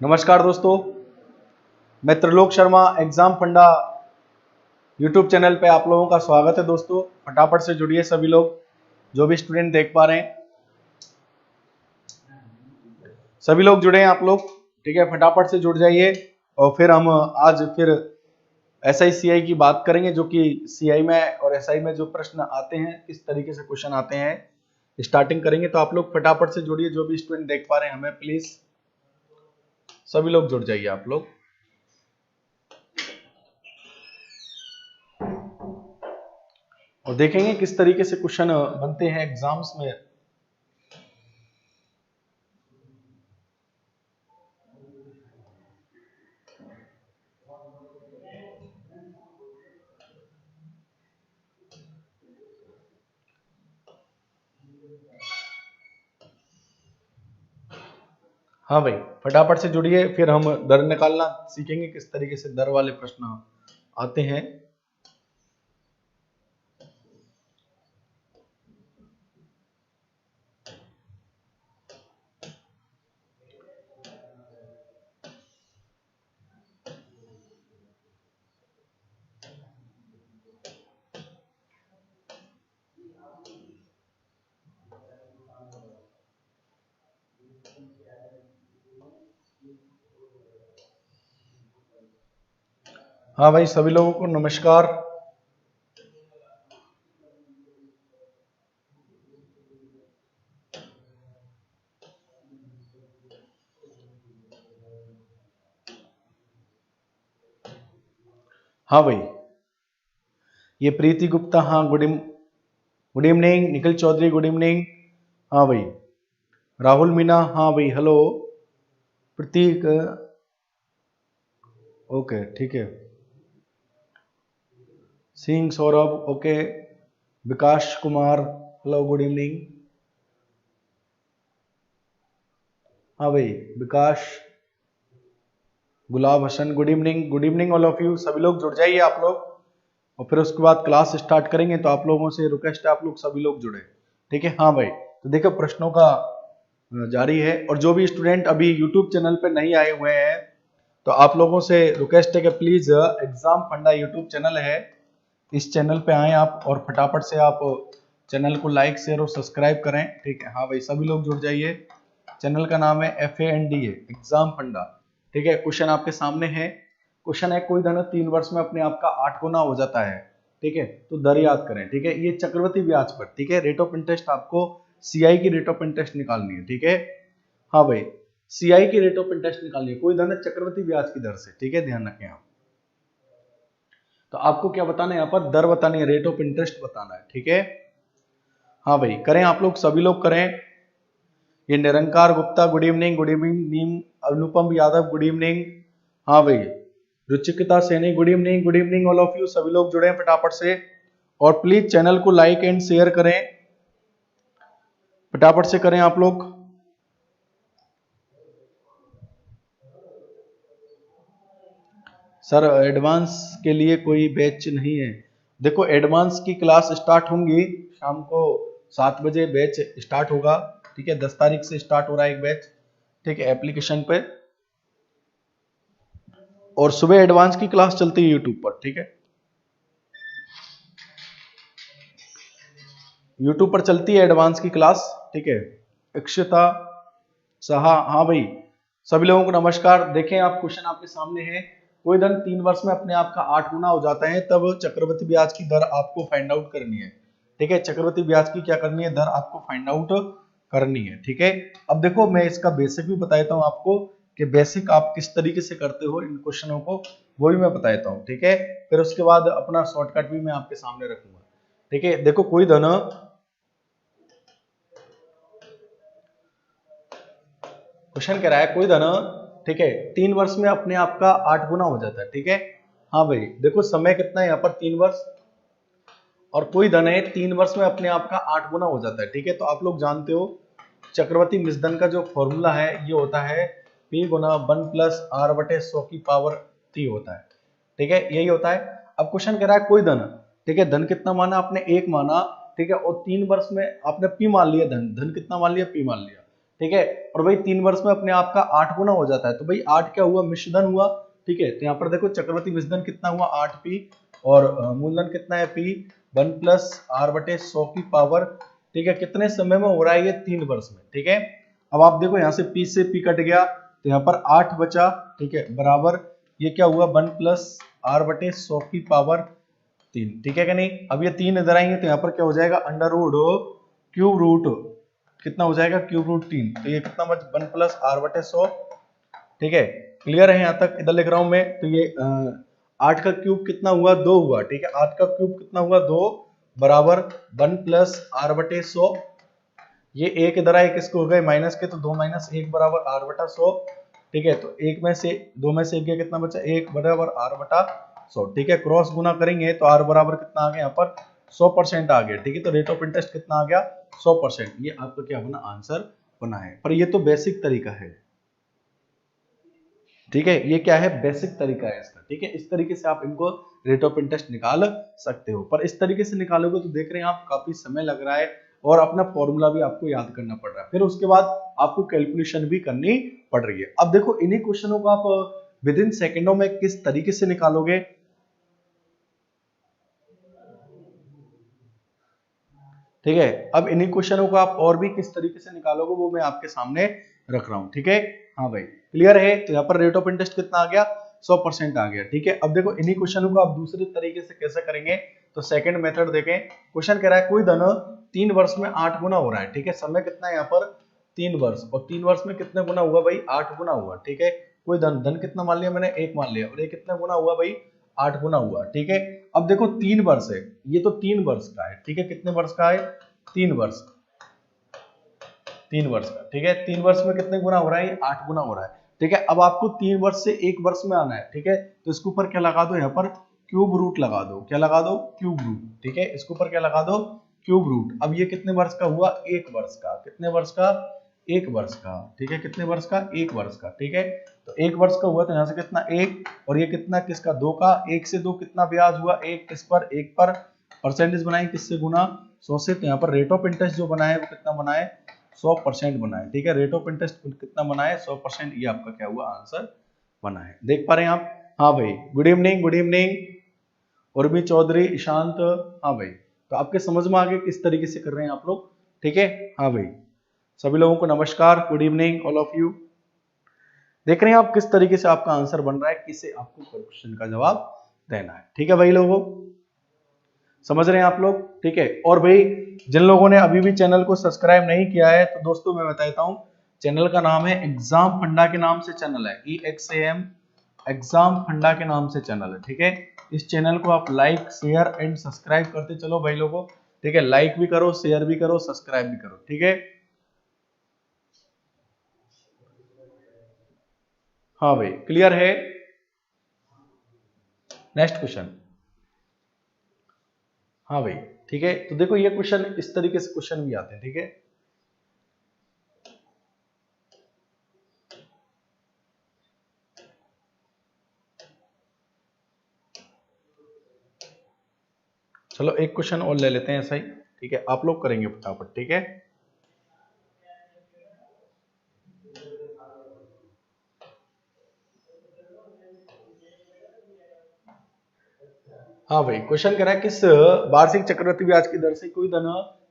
नमस्कार दोस्तों, मैं त्रिलोक शर्मा एग्जाम फंडा यूट्यूब चैनल पे आप लोगों का स्वागत है। दोस्तों फटाफट से जुड़िए सभी लोग, जो भी स्टूडेंट देख पा रहे हैं सभी लोग जुड़े हैं आप लोग, ठीक है। फटाफट से जुड़ जाइए और फिर हम आज फिर SI CI की बात करेंगे, जो कि CI में और SI में जो प्रश्न आते हैं, किस तरीके से क्वेश्चन आते हैं, स्टार्टिंग करेंगे। तो आप लोग फटाफट से जुड़िए, जो भी स्टूडेंट देख पा रहे हैं हमें प्लीज सभी लोग जुड़ जाइए आप लोग। और देखेंगे किस तरीके से क्वेश्चन बनते हैं एग्जाम्स में। हाँ भाई, फटाफट से जुड़िए, फिर हम दर निकालना सीखेंगे, किस तरीके से दर वाले प्रश्न आते हैं। हाँ भाई, सभी लोगों को नमस्कार। हाँ भाई, ये प्रीति गुप्ता, हाँ good evening. Nikhil Chaudhary good evening. हाँ भाई, राहुल मीना, हाँ भाई हेलो। प्रतीक, ओके ठीक है। Singh Saurabh, okay. Vikas Kumar, hello good evening. हाँ भाई, Vikas, Gulab Hasan good evening all of you. सभी लोग जुड़ जाइए आप लोग, और फिर उसके बाद क्लास स्टार्ट करेंगे। तो आप लोगों से रिक्वेस्ट है, आप लोग सभी लोग जुड़े, ठीक है। हाँ भाई, तो देखो प्रश्नों का जारी है, और जो भी स्टूडेंट अभी यूट्यूब चैनल पे नहीं आए हुए हैं, तो आप लोगों से रिक्वेस्ट है कि प्लीज एग्जाम फंडा यूट्यूब चैनल है, इस चैनल पे आए आप, और फटाफट से आप चैनल को लाइक शेयर और सब्सक्राइब करें, ठीक है। हाँ भाई, सभी लोग जुड़ जाइए। चैनल का नाम है FANDA एग्जाम फंडा, ठीक है। क्वेश्चन आपके सामने है। क्वेश्चन है, कोई धन 3 वर्ष में अपने आप का 8 गुना हो जाता है, ठीक है। तो दर याद करें, ठीक है। ये चक्रवृद्धि ब्याज पर, ठीक है। रेट ऑफ इंटरेस्ट आपको CI की रेट ऑफ इंटरेस्ट निकालनी है, ठीक है। हाँ भाई, CI की रेट ऑफ इंटरेस्ट निकालनी है, कोई धन चक्रवृद्धि ब्याज की दर से, ठीक है। ध्यान रखें आप। तो आपको क्या बताना है, यहाँ पर दर बतानी है, रेट ऑफ इंटरेस्ट बताना है, ठीक है। हाँ भाई, करें आप लोग, सभी लोग करें। ये निरंकार गुप्ता गुड इवनिंग नीम अनुपम यादव गुड इवनिंग। हाँ भाई, Ruchikita Saini good evening all of you. सभी लोग जुड़े हैं फटाफट से, और प्लीज चैनल को लाइक एंड शेयर करें, फटाफट से करें आप लोग। सर एडवांस के लिए कोई बैच नहीं है। देखो, एडवांस की क्लास स्टार्ट होंगी शाम को 7 बजे, बैच स्टार्ट होगा, ठीक है। 10 तारीख से स्टार्ट हो रहा है एक बैच, ठीक है, एप्लीकेशन पे। और सुबह एडवांस की क्लास चलती है यूट्यूब पर, ठीक है। यूट्यूब पर चलती है एडवांस की क्लास, ठीक है। इक्षिता सहा, हाँ भाई, सभी लोगों को नमस्कार। देखें आप, क्वेश्चन आपके सामने है। कोई धन 3 वर्ष में अपने आप का 8 गुना हो जाता है, तब चक्रवृद्धि ब्याज की दर आपको फाइंड आउट करनी है, ठीक है। चक्रवृद्धि ब्याज की क्या करनी है, दर आपको फाइंड आउट करनी है, ठीक है। अब देखो, मैं इसका बेसिक भी बता देता हूँ आपको, कि बेसिक आप किस तरीके से करते हो इन क्वेश्चनों को, वो भी मैं बता देता हूँ, ठीक है। फिर उसके बाद अपना शॉर्टकट भी मैं आपके सामने रखूंगा, ठीक है। देखो, कोई धन, क्वेश्चन कह रहा है, कोई धन, ठीक है, 3 वर्ष में अपने आप का 8 गुना हो जाता है, ठीक है। हाँ भाई, देखो समय कितना है यहाँ पर, 3 वर्ष, और कोई धन है 3 वर्ष में अपने आप का 8 गुना हो जाता है, ठीक है। तो आप लोग जानते हो, चक्रवर्ती मिश्रधन का जो फॉर्मूला है, ये होता है P गुना 1 प्लस R बटे 100 की पावर 3 होता है, ठीक है, यही होता है। अब क्वेश्चन कह रहा है, कोई धन, ठीक है, धन कितना माना आपने, 1 माना, ठीक है, और 3 वर्ष में आपने P मान लिया, धन कितना मान लिया, P मान लिया, ठीक है। और भाई 3 वर्ष में अपने आप का 8 गुना हो जाता है, तो भाई 8 क्या हुआ, मिश्रधन हुआ, ठीक है। तो यहाँ पर देखो चक्रवर्ती मिश्रधन कितना हुआ 8p, और मूलधन कितना है p, 1 प्लस r बटे 100 की पावर, ठीक है। कितने समय में हो रहा है ये, 3 वर्ष में, ठीक है। अब आप देखो यहाँ से p से p कट गया, तो यहाँ पर 8 बचा, ठीक है, बराबर ये क्या हुआ 1 प्लस r बटे 100 की पावर 3, ठीक है कि नहीं। अब ये 3 इधर आएंगे तो यहाँ पर क्या हो जाएगा, अंडर रूट क्यूब रूट कितना हो जाएगा, क्यूब रूट 3, तो ये कितना बच 1 प्लस r बटे 100, ठीक है। क्लियर है यहाँ तक, इधर लिख रहा हूं मैं, तो ये 8 का क्यूब कितना हुआ 2 हुआ, ठीक है। 8 का क्यूब कितना हुआ 2, बराबर 1 प्लस r बटे 100, ये एक इधर आए किसको हो गए माइनस के, तो 2 माइनस 1 बराबर r बटा 100, ठीक है। तो एक में से 2 में से 1 गया, कितना बचा 1 बराबर r बटा 100, ठीक है। क्रॉस गुना करेंगे तो r बराबर कितना आ गया यहाँ पर 100% आ गया, ठीक है। तो रेट ऑफ इंटरेस्ट कितना आ गया 100%, ये आपका क्या बना आंसर बना है। पर ये तो बेसिक तरीका है, ठीक है, ये क्या है बेसिक तरीका है इसका, ठीक है। इस तरीके से आप इनको रेट ऑफ इंटरेस्ट निकाल सकते हो, पर इस तरीके से निकालोगे तो देख रहे हैं आप काफी समय लग रहा है और अपना फॉर्मूला भी आपको याद करना पड़ रहा है, फिर उसके बाद आपको कैलकुलेशन भी करनी पड़ रही है। अब देखो इन्हीं क्वेश्चनों को आप विद इन सेकेंडों में किस तरीके से निकालोगे, ठीक है। अब इन्हीं क्वेश्चनों को आप और भी किस तरीके से निकालोगे वो मैं आपके सामने रख रहा हूं, ठीक है। हाँ भाई क्लियर है, तो यहाँ पर रेट ऑफ इंटरेस्ट कितना आ गया 100% आ गया, ठीक है। अब देखो इन्हीं क्वेश्चनों को आप दूसरे तरीके से कैसे करेंगे, तो सेकंड मेथड देखें। क्वेश्चन कह रहा है कोई धन 3 वर्ष में 8 गुना हो रहा है, ठीक है। समय कितना है यहाँ पर 3 वर्ष, और 3 वर्ष में कितने गुना हुआ भाई 8 गुना हुआ, ठीक है। कोई धन कितना मान लिया मैंने 1 मान लिया, और ये कितना गुना हुआ भाई 8 गुना हुआ, ठीक है। अब देखो 3 वर्ष है, ये तो 3 वर्ष का है, ठीक है। कितने वर्ष का है 3 वर्ष, 3 वर्ष का, ठीक है। 3 वर्ष में कितने गुना हो रहा है 8 गुना हो रहा है, ठीक है। अब आपको 3 वर्ष से 1 वर्ष में आना है, ठीक है। तो इसके ऊपर क्या लगा दो यहाँ पर क्यूब रूट लगा दो, क्या लगा दो क्यूब रूट, ठीक है। इसके ऊपर क्या लगा दो क्यूब रूट। अब ये कितने वर्ष का हुआ 1 वर्ष का, कितने वर्ष का 1 वर्ष का, ठीक है। कितने वर्ष का 1 वर्ष का, ठीक है। तो 1 वर्ष का हुआ तो यहाँ से कितना 1, और ये कितना किसका 2 का, 1 से 2 कितना ब्याज हुआ 1 किस पर 1 पर, परसेंटेज बनाए किससे गुना 100 से, तो यहाँ पर रेट ऑफ इंटरेस्ट जो बना है वो कितना बना है 100% बना है, ठीक है। रेट ऑफ इंटरेस्ट कितना बना है 100%, ये आपका क्या हुआ आंसर बना है, देख पा रहे हैं आप। हाँ भाई good evening, good evening Urmi Chaudhary Ishant, हाँ भाई। तो आपके समझ में आ गए किस तरीके से कर रहे हैं आप लोग, ठीक है। हाँ भाई सभी लोगों को नमस्कार, good evening all of you. देख रहे हैं आप किस तरीके से आपका आंसर बन रहा है, किसे आपको क्वेश्चन का जवाब देना है, ठीक है भाई लोगों, समझ रहे हैं आप लोग, ठीक है। और भाई जिन लोगों ने अभी भी चैनल को सब्सक्राइब नहीं किया है, तो दोस्तों मैं बता देता हूं, चैनल का नाम है एग्जाम फंडा के नाम से चैनल है, EXAM एग्जाम फंडा के नाम से चैनल है, ठीक है। इस चैनल को आप लाइक शेयर एंड सब्सक्राइब करते चलो भाई लोगों, ठीक है। लाइक भी करो, शेयर भी करो, सब्सक्राइब भी करो, ठीक है। हाँ भाई क्लियर है। नेक्स्ट क्वेश्चन, हाँ भाई ठीक है। तो देखो ये क्वेश्चन इस तरीके से क्वेश्चन भी आते हैं, ठीक है। चलो एक क्वेश्चन और ले लेते हैं ऐसा ही, ठीक है। आप लोग करेंगे फटाफट, ठीक है। हाँ भाई क्वेश्चन कह रहा है किस वार्षिक चक्रवृद्धि ब्याज की दर से कोई धन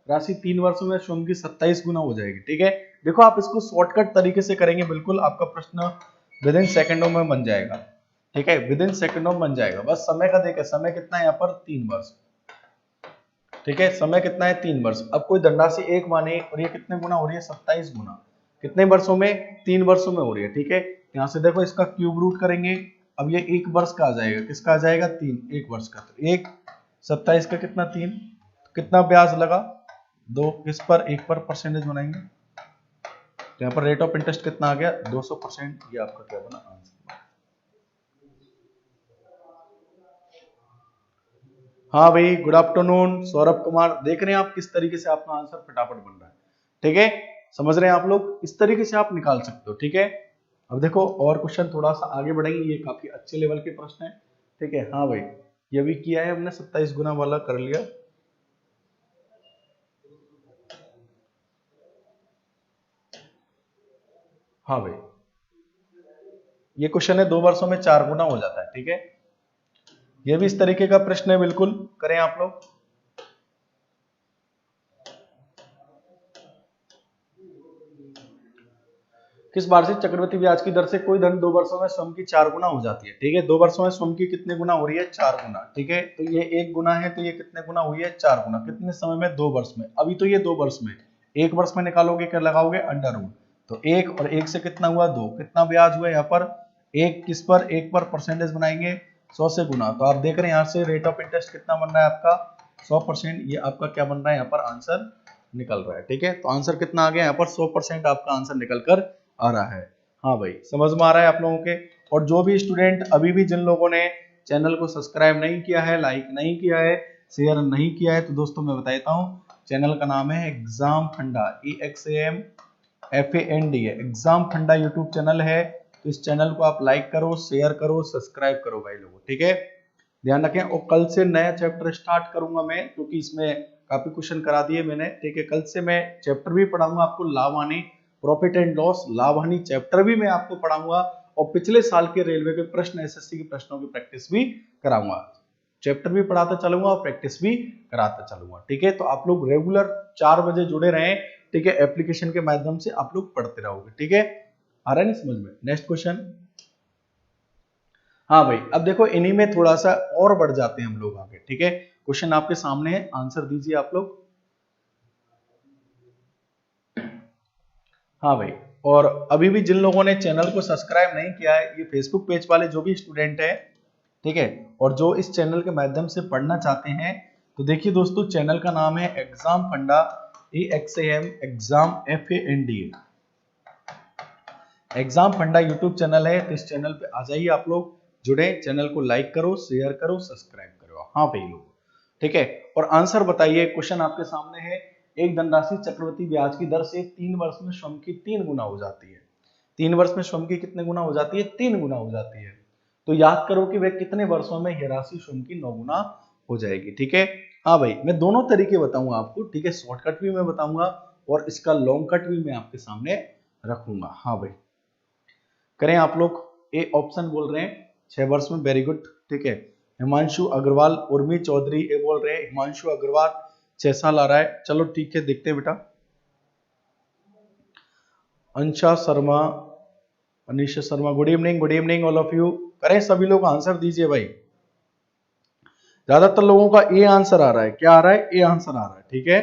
राशि 3 वर्षों में स्वयं की 27 गुना हो जाएगी, ठीक है। देखो आप इसको शॉर्टकट तरीके से करेंगे, बिल्कुल आपका प्रश्न विद इन सेकेंडों में बन जाएगा, ठीक है। विद इन सेकेंडों में बन जाएगा, बस समय का देखें, समय कितना है यहाँ पर 3 वर्ष, ठीक है। समय कितना है 3 वर्ष। अब कोई धनराशि 1 माने, और ये कितने गुना हो रही है 27 गुना, कितने वर्षों में 3 वर्षों में हो रही है, ठीक है। यहाँ से देखो इसका क्यूब रूट करेंगे, अब ये 1 वर्ष का आ जाएगा, किसका आ जाएगा 3, 1 वर्ष का, तो 1 27 का कितना 3, कितना ब्याज लगा 2 किस पर 1 पर, परसेंटेज बनाएंगे, तो यहाँ पर रेट ऑफ इंटरेस्ट कितना आ गया 200%, ये आपका क्या बना आंसर। हाँ भाई गुड आफ्टरनून सौरभ कुमार, देख रहे हैं आप किस तरीके से आपका आंसर फटाफट बन रहा है, ठीक है। समझ रहे हैं आप लोग, इस तरीके से आप निकाल सकते हो, ठीक है। अब देखो और क्वेश्चन थोड़ा सा आगे बढ़ेंगे, ये काफी अच्छे लेवल के प्रश्न है, ठीक है। हाँ भाई ये भी किया है हमने, 27 गुना वाला कर लिया। हाँ भाई, ये क्वेश्चन है 2 वर्षों में 4 गुना हो जाता है, ठीक है। ये भी इस तरीके का प्रश्न है, बिल्कुल करें आप लोग। किस वार्षिक चक्रवृद्धि ब्याज की दर से कोई धन 2 वर्षों में स्वयं की 4 गुना हो जाती है, ठीक है। 2 वर्षों में स्वयं की कितने गुना हो रही है? 4 गुना, ठीक है। तो ये 1 गुना है, तो ये कितने गुना हुई है? 4 गुना। कितने समय में? 2 वर्ष में। अभी तो ये 2 वर्ष में, 1 वर्ष में निकालोगे क्या लगाओगे? Under root. तो 1 और 1 से कितना हुआ? 2। कितना ब्याज हुआ यहाँ पर? 1 किस पर? 1 पर परसेंटेज बनाएंगे 100 से गुना। तो आप देख रहे हैं यहाँ से रेट ऑफ इंटरेस्ट कितना बन रहा है आपका? 100%। ये आपका क्या बन रहा है यहाँ पर? आंसर निकल रहा है, ठीक है। तो आंसर कितना आ गया यहाँ पर? 100% आपका आंसर निकल कर आ रहा है। हाँ भाई, समझ में आ रहा है आप लोगों के। और जो भी स्टूडेंट अभी भी, जिन लोगों ने चैनल को सब्सक्राइब नहीं किया है, लाइक नहीं किया है, शेयर नहीं किया है, तो दोस्तों मैं बता देता हूँ, चैनल का नाम है एग्जाम फंडा, EXAMFAND है, एग्जाम फंडा यूट्यूब चैनल है। तो इस चैनल को आप लाइक करो, शेयर करो, सब्सक्राइब करो भाई लोगों, ठीक है। ध्यान रखें। और कल से नया चैप्टर स्टार्ट करूंगा मैं, क्योंकि इसमें काफी क्वेश्चन करा दिए मैंने, ठीक है। कल से मैं चैप्टर भी पढ़ाऊंगा आपको, लाभ हानि, प्रॉफिट एंड लॉस, लाभ हानि चैप्टर भी मैं आपको पढ़ाऊंगा। और पिछले साल के रेलवे के प्रश्न, एसएससी के प्रश्नों की प्रैक्टिस भी कराऊंगा। चैप्टर भी पढ़ाता चलूंगा और प्रैक्टिस भी कराता चलूंगा, ठीक है। तो आप लोग रेगुलर 4 बजे जुड़े रहें, ठीक है। एप्लीकेशन के माध्यम से आप लोग पढ़ते रहोगे, ठीक है। आ रहा है नहीं समझ में? Next question. हाँ भाई, अब देखो इन्हीं में थोड़ा सा और बढ़ जाते हैं हम लोग आगे, ठीक है। क्वेश्चन आपके सामने है, आंसर दीजिए आप लोग। हाँ भाई, और अभी भी जिन लोगों ने चैनल को सब्सक्राइब नहीं किया है, ये फेसबुक पेज वाले जो भी स्टूडेंट है, ठीक है, और जो इस चैनल के माध्यम से पढ़ना चाहते हैं, तो देखिए दोस्तों, चैनल का नाम है एग्जाम फंडा, EXAM एग्जाम FAND, एग्जाम फंडा यूट्यूब चैनल है। तो इस चैनल पे आ जाइए आप लोग, जुड़े, चैनल को लाइक करो, शेयर करो, सब्सक्राइब करो। हाँ भाई लोग, ठीक है। और आंसर बताइए, क्वेश्चन आपके सामने है, एक धनराशि चक्रवृद्धि ब्याज की दर से 3 वर्ष में स्वयं की 3 गुना हो जाती है। 3 वर्ष में स्वयं की कितने गुना हो जाती है? 3 गुना हो जाती है। तो याद करो कि वह कितने वर्षों में यह राशि स्वयं की 9 गुना हो जाएगी, ठीक है। हाँ भाई, मैं दोनों तरीके बताऊंगा आपको, ठीक है। शॉर्टकट भी मैं बताऊंगा और इसका लॉन्ग कट भी मैं आपके सामने रखूंगा। हाँ भाई, करें आप लोग। ए ऑप्शन बोल रहे हैं 6 वर्ष में, वेरी गुड, ठीक है। हिमांशु अग्रवाल, उर्मी चौधरी ए बोल रहे हैं हिमांशु अग्रवाल 6 साल आ रहा है। चलो ठीक है, देखते हैं बेटा। Ansha Sharma, Anisha Sharma, good evening all of you. करें सभी लोग, आंसर दीजिए भाई। ज्यादातर लोगों का ए आंसर आ रहा है। क्या आ रहा है? ए आंसर आ रहा है, ठीक है।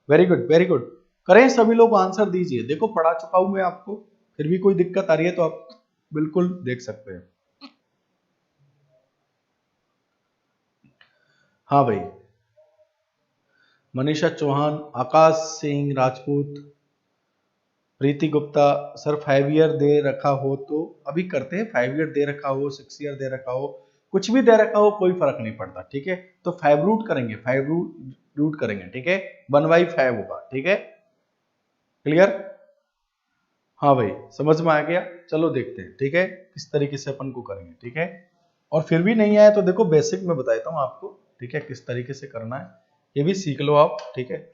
Very good, very good. करें सभी लोग, आंसर दीजिए। देखो पढ़ा चुका हूं मैं आपको, फिर भी कोई दिक्कत आ रही है तो आप बिल्कुल देख सकते हैं। हाँ भाई, मनीषा चौहान, आकाश सिंह राजपूत, प्रीति गुप्ता, सर 5 ईयर दे रखा हो तो अभी करते हैं, 5 ईयर दे रखा हो, 6 ईयर दे रखा हो, कुछ भी दे रखा हो, कोई फर्क नहीं पड़ता, ठीक है। तो 5 रूट करेंगे, 5 रूट करेंगे, ठीक है। 1/5 होगा, ठीक है। क्लियर? हाँ भाई, समझ में आ गया। चलो देखते हैं, ठीक है, किस तरीके से अपन को करेंगे, ठीक है। और फिर भी नहीं आया तो देखो, बेसिक में बताता हूँ आपको, ठीक है, किस तरीके से करना है, ये भी सीख लो आप, ठीक है।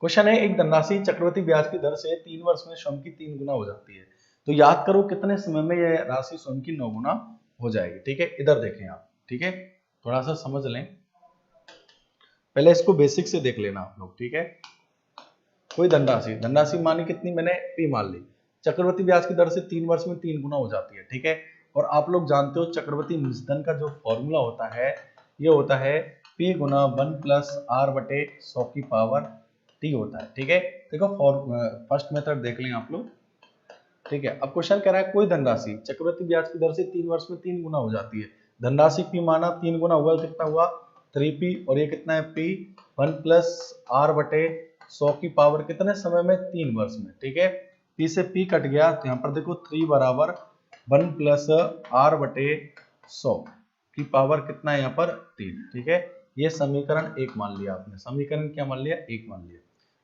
क्वेश्चन है, एक धनराशि चक्रवृद्धि ब्याज की दर से 3 वर्ष में स्वयं की 3 गुना हो जाती है। तो याद करो कितने समय में यह राशि स्वयं की 9 गुना हो जाएगी, ठीक है। इधर देखें आप, ठीक है, थोड़ा सा समझ लें, पहले इसको बेसिक से देख लेना आप लोग, ठीक है। कोई धनराशि, धनराशि मानी कितनी मैंने? P मान ली। चक्रवृद्धि ब्याज की दर से 3 वर्ष में 3 गुना हो जाती है, ठीक है। और आप लोग जानते हो चक्रवृद्धि मूलधन का जो फॉर्मूला होता है, ये होता है P गुना 1 प्लस R बटे 100 की पावर T होता है, ठीक है। देखो फर्स्ट मेथड देख लें आप लोग, ठीक है। अब क्वेश्चन कह रहा है, कोई धनराशि चक्रवृद्धि ब्याज की दर से 3 वर्ष में 3 गुना हो जाती है। धनराशि P माना, 3 गुना हुआ, कितना हुआ? 3P, और ये कितना है? P 1 प्लस R बटे 100 की पावर कितने समय में? 3 वर्ष में, ठीक है। P से P कट गया, तो यहाँ पर देखो 3 बराबर 1 प्लस R बटे 100 की पावर कितना है यहाँ पर? 3, ठीक है। ये समीकरण 1 मान लिया आपने। समीकरण क्या मान लिया? 1 मान लिया,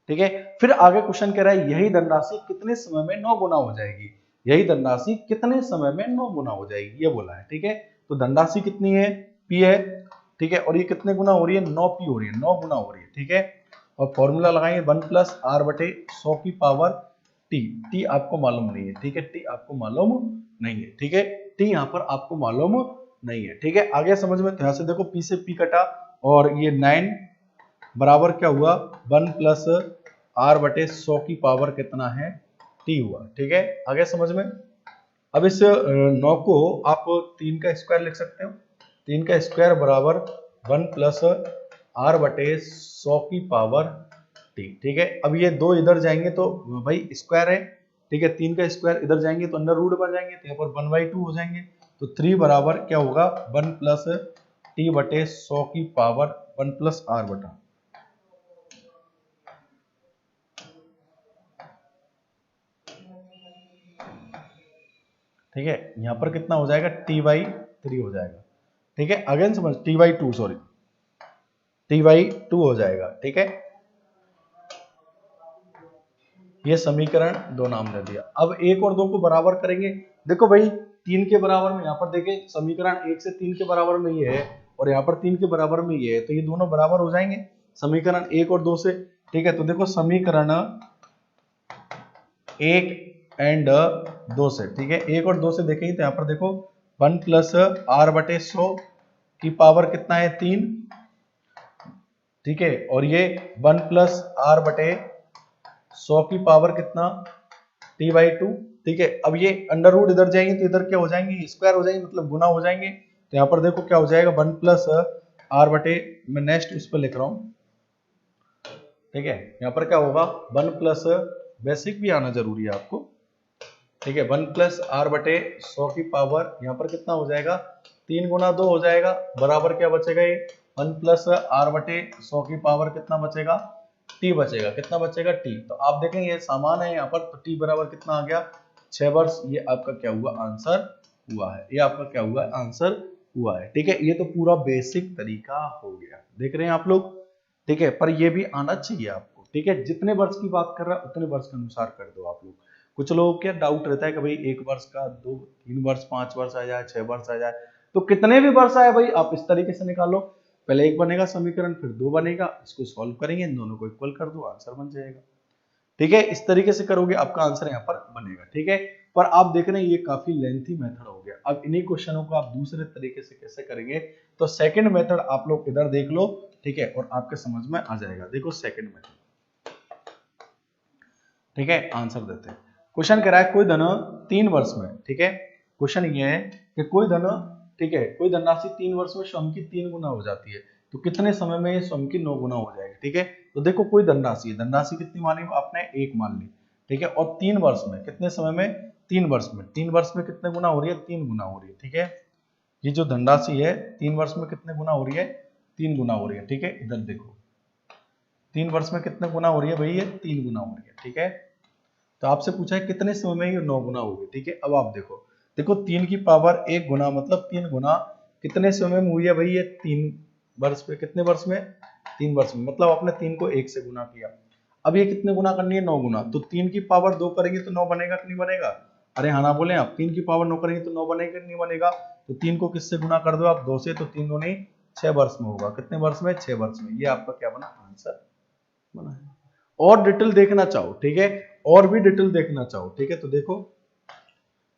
ठीक है। फिर आगे क्वेश्चन कह रहा है, यही धनराशि कितने समय में 9 गुना हो जाएगी? यही धनराशि कितने समय में 9 गुना हो जाएगी, ये बोला है, ठीक है। तो धनराशि कितनी है? P है, ठीक है। और ये कितने गुना हो रही है? 9P हो रही है, 9 गुना हो रही है, ठीक है। और फॉर्मूला लगाएंगे 1 प्लस R बटे 100 की पावर टी, टी आपको मालूम नहीं है, ठीक है, टी आपको मालूम नहीं है, ठीक है, टी यहाँ पर आपको मालूम नहीं है, ठीक है। आगे समझ में, ध्यान से देखो, पी से पी कटा और ये 9 बराबर क्या हुआ 1 प्लस आर बटे 100 की पावर कितना है टी हुआ, ठीक है। आगे समझ में, अब इस 9 को आप 3 का स्क्वायर लिख सकते हो, 3 का स्क्वायर बराबर 1 प्लस आर बटे 100 की पावर टी, ठीक है। अब ये दो इधर जाएंगे तो भाई स्क्वायर है, ठीक है, 3 का स्क्वायर इधर जाएंगे तो अंडर रूट बन जाएंगे, तो यहाँ पर 1/2 हो जाएंगे, तो 3 बराबर क्या होगा 1 प्लस टी बटे 100 की पावर 1 प्लस आर बटा, ठीक है। यहाँ पर कितना हो जाएगा t/3 हो जाएगा, ठीक है। अगेन समझ, t/2 सॉरी, t/2 हो जाएगा, ठीक है। ये समीकरण 2 नाम दे दिया। अब 1 और 2 को बराबर करेंगे, देखो भाई 3 के बराबर में, यहाँ पर देखें समीकरण 1 से 3 के बराबर में ये है और यहाँ पर 3 के बराबर में ये है, तो ये दोनों बराबर हो जाएंगे समीकरण 1 और 2 से, ठीक है। तो देखो समीकरण 1 एंड 2 से, ठीक है, 1 और 2 से देखेंगे तो यहाँ पर देखो 1 प्लस आर बटे 100 की पावर कितना है 3, ठीक है, और ये 1 प्लस आर बटे 100 की पावर कितना t/2, ठीक है। अब ये अंडर रूट इधर जाएंगे तो इधर क्या हो जाएंगे स्क्वायर हो जाएंगे, मतलब गुना हो जाएंगे, तो यहाँ पर देखो क्या हो जाएगा 1 प्लस आर बटे, मैं नेक्स्ट इस पर लिख रहा हूँ, ठीक है। यहाँ पर क्या होगा 1 प्लस, बेसिक भी आना जरूरी है आपको, ठीक है, 1 प्लस आर बटे 100 की पावर, यहाँ पर कितना हो जाएगा 3 गुना 2 हो जाएगा, बराबर क्या बचेगा ये 1 प्लस आर बटे 100 की पावर कितना बचेगा टी बचेगा, कितना बचेगा टी। तो आप देखें ये सामान है यहाँ पर, तो टी बराबर कितना आ गया 6 वर्ष, ये आपका क्या हुआ आंसर हुआ है, ये आपका क्या हुआ आंसर हुआ है, ठीक है। ये तो पूरा बेसिक तरीका हो गया, देख रहे हैं आप लोग, ठीक है। पर ये भी आना चाहिए आपको, ठीक है, जितने वर्ष की बात कर रहा है उतने वर्ष के अनुसार कर दो आप लोग। कुछ लोगों को क्या डाउट रहता है कि भाई 1 वर्ष का 2 3 वर्ष 5 वर्ष आ जाए 6 वर्ष आ जाए, तो कितने भी वर्ष आए भाई आप इस तरीके से निकालो, पहले 1 बनेगा समीकरण, फिर 2 बनेगा, इसको सॉल्व करेंगे, इन दोनों को इक्वल कर दो, आंसर बन जाएगा, ठीक है। इस तरीके से करोगे आपका आंसर यहाँ पर बनेगा, ठीक है। पर आप देख रहे हैं ये काफी लेंथी मेथड हो गया, अब इन्हीं क्वेश्चनों को आप दूसरे तरीके से कैसे करेंगे, तो सेकंड मेथड आप लोग इधर देख लो, ठीक है, और आपके समझ में आ जाएगा। देखो सेकंड मेथड, ठीक है, आंसर देते हैं। क्वेश्चन कह रहा है कोई धन 3 वर्ष में, ठीक है, क्वेश्चन ये है कि कोई धन, ठीक है, कोई धनराशि 3 वर्ष में स्वयं की 3 गुना हो जाती है, तो कितने समय में ये स्वयं की 9 गुना हो जाएगी, ठीक है। तो देखो कोई धनराशि है, धनराशि कितनी मानी आपने 1 मान ली, ठीक है, और 3 वर्ष में, कितने समय में 3 वर्ष में, 3 वर्ष में कितने गुना हो रही है 3 गुना हो रही है, ठीक है। ये जो धनराशि है 3 वर्ष में कितने गुना हो रही है 3 गुना हो रही है, ठीक है। इधर देखो 3 वर्ष में कितने गुना हो रही है भाई, ये 3 गुना हो रही है, ठीक है। तो आपसे पूछा है कितने समय में ये 9 गुना होगी, ठीक है। अब आप देखो, देखो 3 की पावर 1 गुना, मतलब 3 गुना कितने समय में हुई है भाई, ये 3 वर्ष में, कितने वर्ष में 3 वर्ष में, मतलब आपने 3 को 1 से गुना किया। अब ये कितने गुना करनी है 9 गुना, तो 3 की पावर 2 करेंगे तो 9 बनेगा कि नहीं बनेगा, अरे हाँ ना बोले आप, 3 की पावर 9 करेंगे तो 9 बनेगा कि नहीं बनेगा, तो 3 को किससे गुना कर दो आप 2 से, तो 3 दूनी 6 वर्ष में होगा, कितने वर्ष में 6 वर्ष में, ये आपका क्या बना आंसर बना है। और डिटेल देखना चाहो, ठीक है, और भी डिटेल देखना चाहो, ठीक है, तो देखो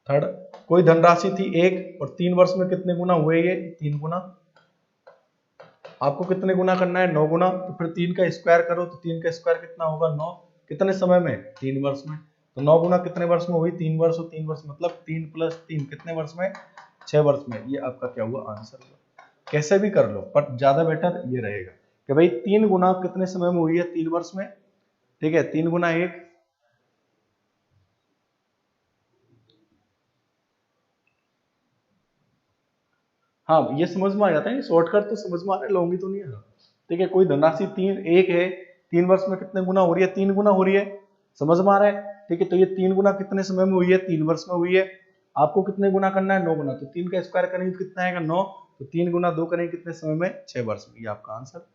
थर्ड, कोई धनराशि थी 1 और 3 वर्ष में कितने गुना हुए ये 3 गुना, आपको कितने गुना करना है 9 गुना, तो फिर 3 का स्क्वायर करो, तो 3 का स्क्वायर कितना होगा 9, कितने समय में 3 वर्ष में, तो 9 गुना कितने वर्ष में हुई 3 वर्ष, और 3 वर्ष मतलब 3 + 3 कितने वर्ष में 6 वर्ष में, ये आपका क्या हुआ आंसर हुआ। कैसे भी कर लो, पर ज्यादा बेटर ये रहेगा कि भाई 3 गुना कितने समय में हुई है 3 वर्ष में, ठीक है, 3 गुना 1, हाँ ये समझ में आ जाता है, शॉर्टकट तो समझ में आ रहा है, लॉन्ग ही तो नहीं है, ठीक है। कोई धनराशि 3 1 है, 3 वर्ष में कितने गुना हो रही है 3 गुना हो रही है, समझ में आ रहा है, ठीक है। तो ये 3 गुना कितने समय में हुई है 3 वर्ष में हुई है, आपको कितने गुना करना है 9 गुना, तो 3 का स्क्वायर करेंगे तो कितना आएगा 9, तो 3 गुना 2 करेंगे कितने समय में 6 वर्ष में, ये आपका आंसर।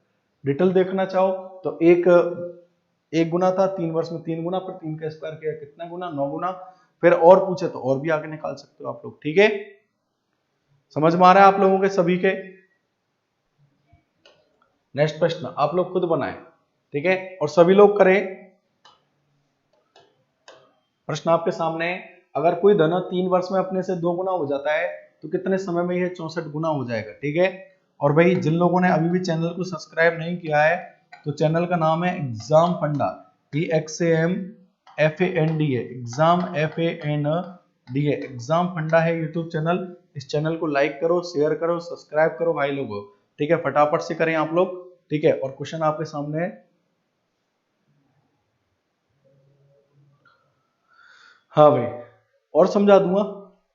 डिटेल देखना चाहो तो एक गुना था 3 वर्ष में 3 गुना, पर 3 का स्क्वायर किया कितना गुना 9 गुना, फिर और पूछे तो और भी आगे निकाल सकते हो आप लोग, ठीक है। समझ में आ रहा है आप लोगों के सभी के। नेक्स्ट प्रश्न आप लोग खुद बनाएं, ठीक है, और सभी लोग करें। प्रश्न आपके सामने है, अगर कोई धन 3 वर्ष में अपने से 2 गुना हो जाता है तो कितने समय में यह 64 गुना हो जाएगा। ठीक है, और भाई जिन लोगों ने अभी भी चैनल को सब्सक्राइब नहीं किया है तो चैनल का नाम है एग्जाम फंडा, EXAMFANDA, एग्जाम FANDA, एग्जाम फंडा है यूट्यूब चैनल। इस चैनल को लाइक करो, शेयर करो, सब्सक्राइब करो भाई लोगों। ठीक है, फटाफट से करें आप लोग। ठीक है, और क्वेश्चन आपके सामने है। हाँ भाई, और समझा दूंगा।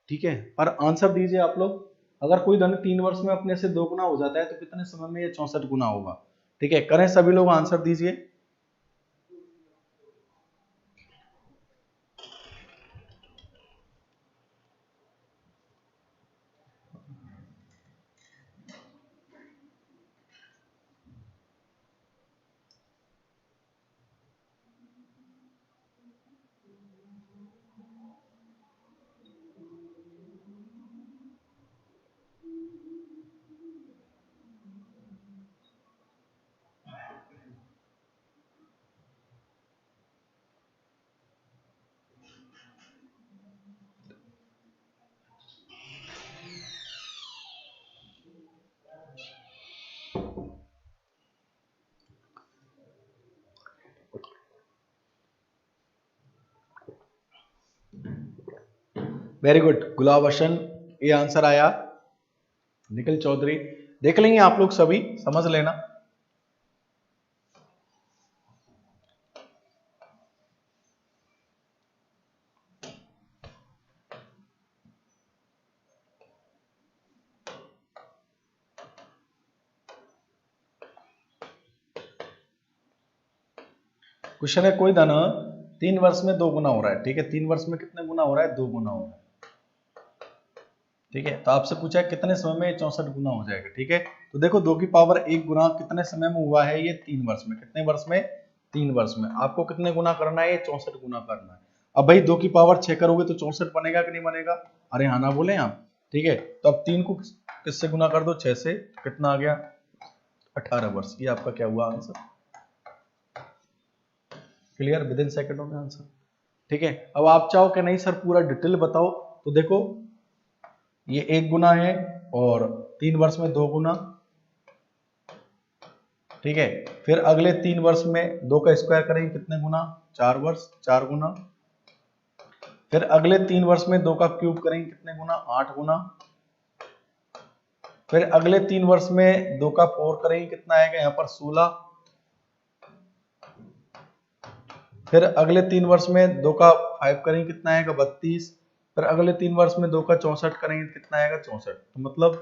ठीक है, पर आंसर दीजिए आप लोग। अगर कोई धन 3 वर्ष में अपने से 2 गुना हो जाता है तो कितने समय में ये 64 गुना होगा। ठीक है, करें सभी लोग, आंसर दीजिए। वेरी गुड, गुलाब हसन, ये आंसर आया। निखिल चौधरी, देख लेंगे आप लोग सभी, समझ लेना। क्वेश्चन है, कोई धन 3 वर्ष में 2 गुना हो रहा है। ठीक है, 3 वर्ष में कितने गुना हो रहा है, 2 गुना हो रहा है। ठीक है, तो आपसे पूछा है कितने समय में 64 गुना हो जाएगा। ठीक है, तो देखो 2 की पावर 1 गुना कितने समय में हुआ है, ये 3 वर्ष में। कितने वर्ष में, 3 वर्ष में। आपको कितने गुना करना है, ये 64 गुना करना है। अब भाई 2 की पावर 6 करोगे तो 64 बनेगा कि नहीं बनेगा। अरे हाँ ना बोले आप। ठीक है, तो अब 3 को किससे गुना कर दो, 6 से, कितना आ गया, 18 वर्ष। ये आपका क्या हुआ आंसर। क्लियर, विद इन सेकेंडों में आंसर। ठीक है, अब आप चाहो कि नहीं सर पूरा डिटेल बताओ, तो देखो ये 1 गुना है और 3 वर्ष में 2 गुना। ठीक है, फिर अगले 3 वर्ष में 2 का स्क्वायर करेंगे कितने गुना, 4 वर्ष, 4 गुना। फिर अगले 3 वर्ष में 2 का क्यूब करेंगे कितने गुना, 8 गुना। फिर अगले 3 वर्ष में 2 का 4 करेंगे कितना आएगा, यहाँ पर 16। फिर अगले 3 वर्ष में 2 का 5 करेंगे कितना आएगा, 32। फिर अगले 3 वर्ष में 2 का 64 करेंगे कितना आएगा, 64। तो मतलब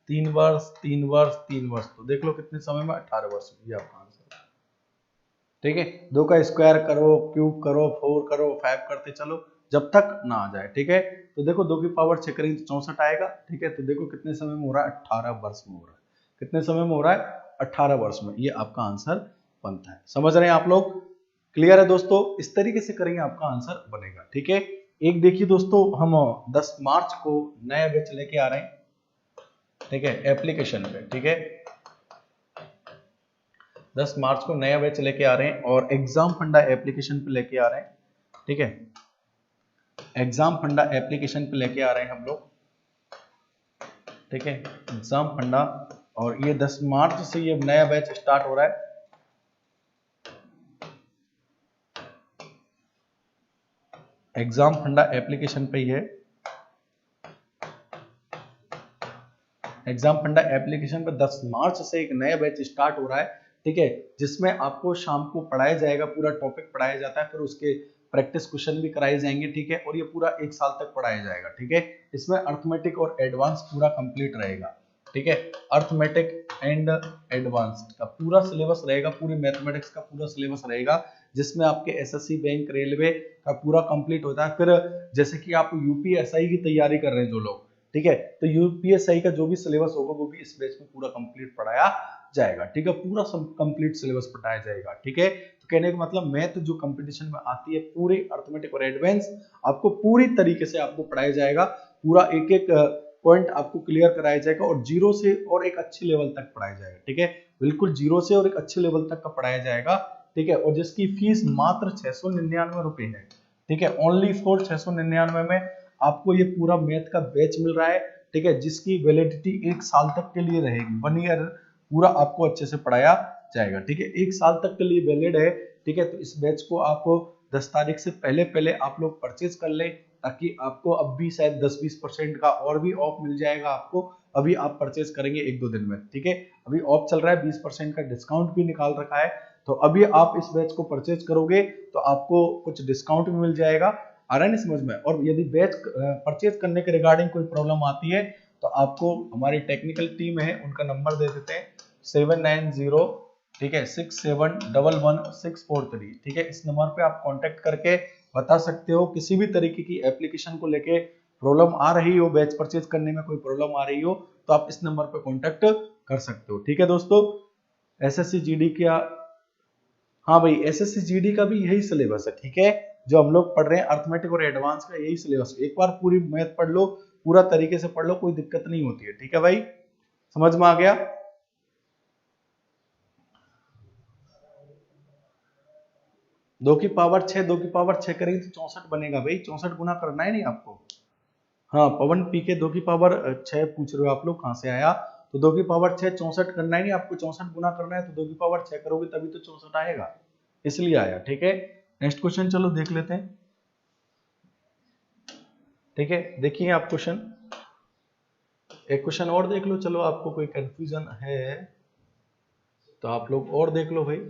3 वर्ष 3 वर्ष 3 वर्ष, तो देख लो कितने समय में, 18 वर्ष। ये आपका आंसर। ठीक है, 2 का स्क्वायर करो, क्यूब करो, 4 करो, 5 करते चलो जब तक ना आ जाए। ठीक है, तो देखो 2 की पावर 6 करेंगे तो 64 आएगा। ठीक है, तो देखो कितने समय में हो रहा है, 18 वर्ष में हो रहा है। कितने समय में हो रहा है, 18 वर्ष में। ये आपका आंसर बनता है। समझ रहे हैं आप लोग। क्लियर है दोस्तों, इस तरीके से करेंगे आपका आंसर बनेगा। ठीक है, एक देखिए दोस्तों, हम 10 मार्च को नया बैच लेके आ रहे हैं। ठीक है, एप्लीकेशन पे। ठीक है, 10 मार्च को नया बैच लेके आ रहे हैं और एग्जाम फंडा एप्लीकेशन पे लेके आ रहे हैं। ठीक है, एग्जाम फंडा एप्लीकेशन पे लेके आ रहे हैं हम लोग। ठीक है, एग्जाम फंडा, और ये 10 मार्च से ये नया बैच स्टार्ट हो रहा है। एग्जाम फंडा एप्लीकेशन पे ही है। एग्जाम फंडा एप्लीकेशन पे 10 मार्च से एक नया बैच स्टार्ट हो रहा है। ठीक है, जिसमें आपको शाम को पढ़ाया जाएगा, पूरा टॉपिक पढ़ाया जाता है, फिर उसके प्रैक्टिस क्वेश्चन भी कराए जाएंगे। ठीक है, और ये पूरा 1 साल तक पढ़ाया जाएगा। ठीक है, इसमें अर्थमेटिक और एडवांस पूरा कंप्लीट रहेगा। ठीक है, अर्थमेटिक एंड एडवांस का पूरा सिलेबस रहेगा, पूरी मैथमेटिक्स का पूरा सिलेबस रहेगा, जिसमें आपके एसएससी, बैंक, रेलवे का पूरा कंप्लीट होता है। फिर जैसे कि आप यूपीएसआई की तैयारी कर रहे हैं जो लोग, ठीक है, तो यूपीएसआई का जो भी सिलेबस होगा वो भी इस बैच में पूरा कंप्लीट पढ़ाया जाएगा। ठीक है, पूरा कंप्लीट सिलेबस पढ़ाया जाएगा। ठीक है, तो कहने का मतलब मैथ जो कंपटीशन में आती है, पूरी अर्थमेटिक और एडवांस आपको पूरी तरीके से आपको पढ़ाया जाएगा। पूरा एक एक पॉइंट आपको क्लियर कराया जाएगा, और जीरो से और एक अच्छे लेवल तक पढ़ाया जाएगा। ठीक है, बिल्कुल जीरो से और एक अच्छे लेवल तक का पढ़ाया जाएगा। ठीक है, और जिसकी फीस मात्र 699 रुपए है। ठीक है। ओनली फॉर 699 में आपको ये पूरा मैथ का बैच मिल रहा है, ठीक है, जिसकी वैलिडिटी 1 साल तक के लिए रहेगी। 1 ईयर पूरा आपको अच्छे से पढ़ाया जाएगा, ठीक है, 1 साल तक के लिए वैलिड है, ठीक है। तो इस बैच को आप 10 तारीख से पहले पहले आप लोग परचेज कर ले, ताकि आपको अब भी शायद 10-20% का और भी ऑफ मिल जाएगा आपको, अभी आप परचेज करेंगे 1-2 दिन में, ठीक है। अभी ऑफ चल रहा है, 20% का डिस्काउंट भी निकाल रखा है, तो अभी आप इस बैच को परचेज करोगे तो आपको कुछ डिस्काउंट भी मिल जाएगा। आ रहा है नहीं समझ में? और यदि बैच परचेज करने के रिगार्डिंग कोई प्रॉब्लम आती है तो आपको हमारी टेक्निकल टीम है, उनका नंबर दे देते हैं 790, ठीक है, 6711 643, ठीक है। इस नंबर पे आप कांटेक्ट करके बता सकते हो किसी भी तरीके की एप्लीकेशन को लेके प्रॉब्लम आ रही हो, बैच परचेज करने में कोई प्रॉब्लम आ रही हो तो आप इस नंबर पे कांटेक्ट कर सकते हो, ठीक है दोस्तों। एसएससी जीडी का, हाँ भाई, एसएससी जीडी का भी यही सिलेबस है, ठीक है, जो हम लोग पढ़ रहे हैं अर्थमेटिक और एडवांस का यही सिलेबस। एक बार पूरी मैथ पढ़ लो, पूरा तरीके से पढ़ लो, कोई दिक्कत नहीं होती है, ठीक है भाई, समझ में आ गया? 2 की पावर 6, 2 की पावर 6 करेंगे तो 64 बनेगा भाई, 64 गुना करना है नहीं आपको। हाँ, पवन पी के 2 की पावर 6 पूछ रहे हो आप लोग, कहां से आया? तो 2 की पावर 6 64 करना है नहीं आपको, 64 गुना करना है, तो 2 की पावर 6 करोगे तभी तो 64 आएगा, इसलिए आया, ठीक है। नेक्स्ट क्वेश्चन चलो देख लेते हैं, ठीक है। देखिए आप क्वेश्चन, एक क्वेश्चन और देख लो, चलो आपको कोई कंफ्यूजन है तो आप लोग और देख लो भाई।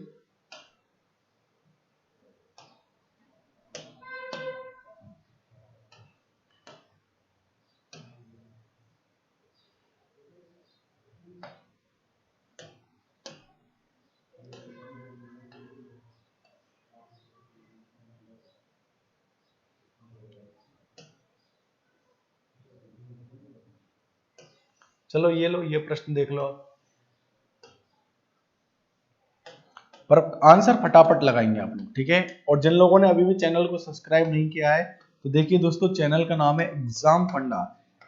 चलो ये लो, ये प्रश्न देख लो आप, पर आंसर फटाफट लगाएंगे आप लोग, ठीक है। और जिन लोगों ने अभी भी चैनल को सब्सक्राइब नहीं किया है तो देखिए दोस्तों, चैनल का नाम है एग्जाम फंडा,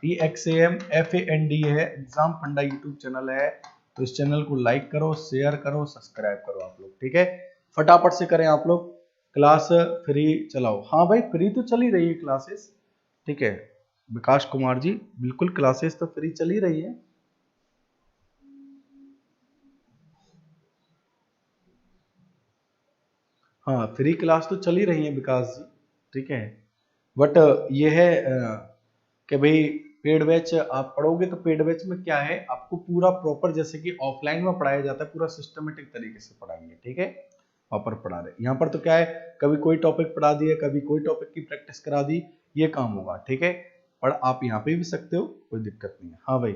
EXAMFANDA है, एग्जाम फंडा यूट्यूब चैनल है। तो इस चैनल को लाइक करो, शेयर करो, सब्सक्राइब करो आप लोग, ठीक है, फटाफट से करें आप लोग। क्लास फ्री चलाओ, हाँ भाई फ्री तो चल ही रही है क्लासेस, ठीक है, विकास कुमार जी, बिल्कुल क्लासेस तो फ्री चल ही रही है। हाँ, फ्री क्लास तो चल ही रही है विकास जी, ठीक है। बट ये है कि भाई पेड बैच आप पढ़ोगे तो पेड बैच में क्या है, आपको पूरा प्रॉपर जैसे कि ऑफलाइन में पढ़ाया जाता है, पूरा सिस्टमेटिक तरीके से पढ़ाएंगे, ठीक है, प्रॉपर पढ़ा रहे। यहाँ पर तो क्या है, कभी कोई टॉपिक पढ़ा दिया, कभी कोई टॉपिक की प्रैक्टिस करा दी, ये काम होगा, ठीक है। पर आप यहाँ पे भी सकते हो, कोई दिक्कत नहीं है। हाँ भाई,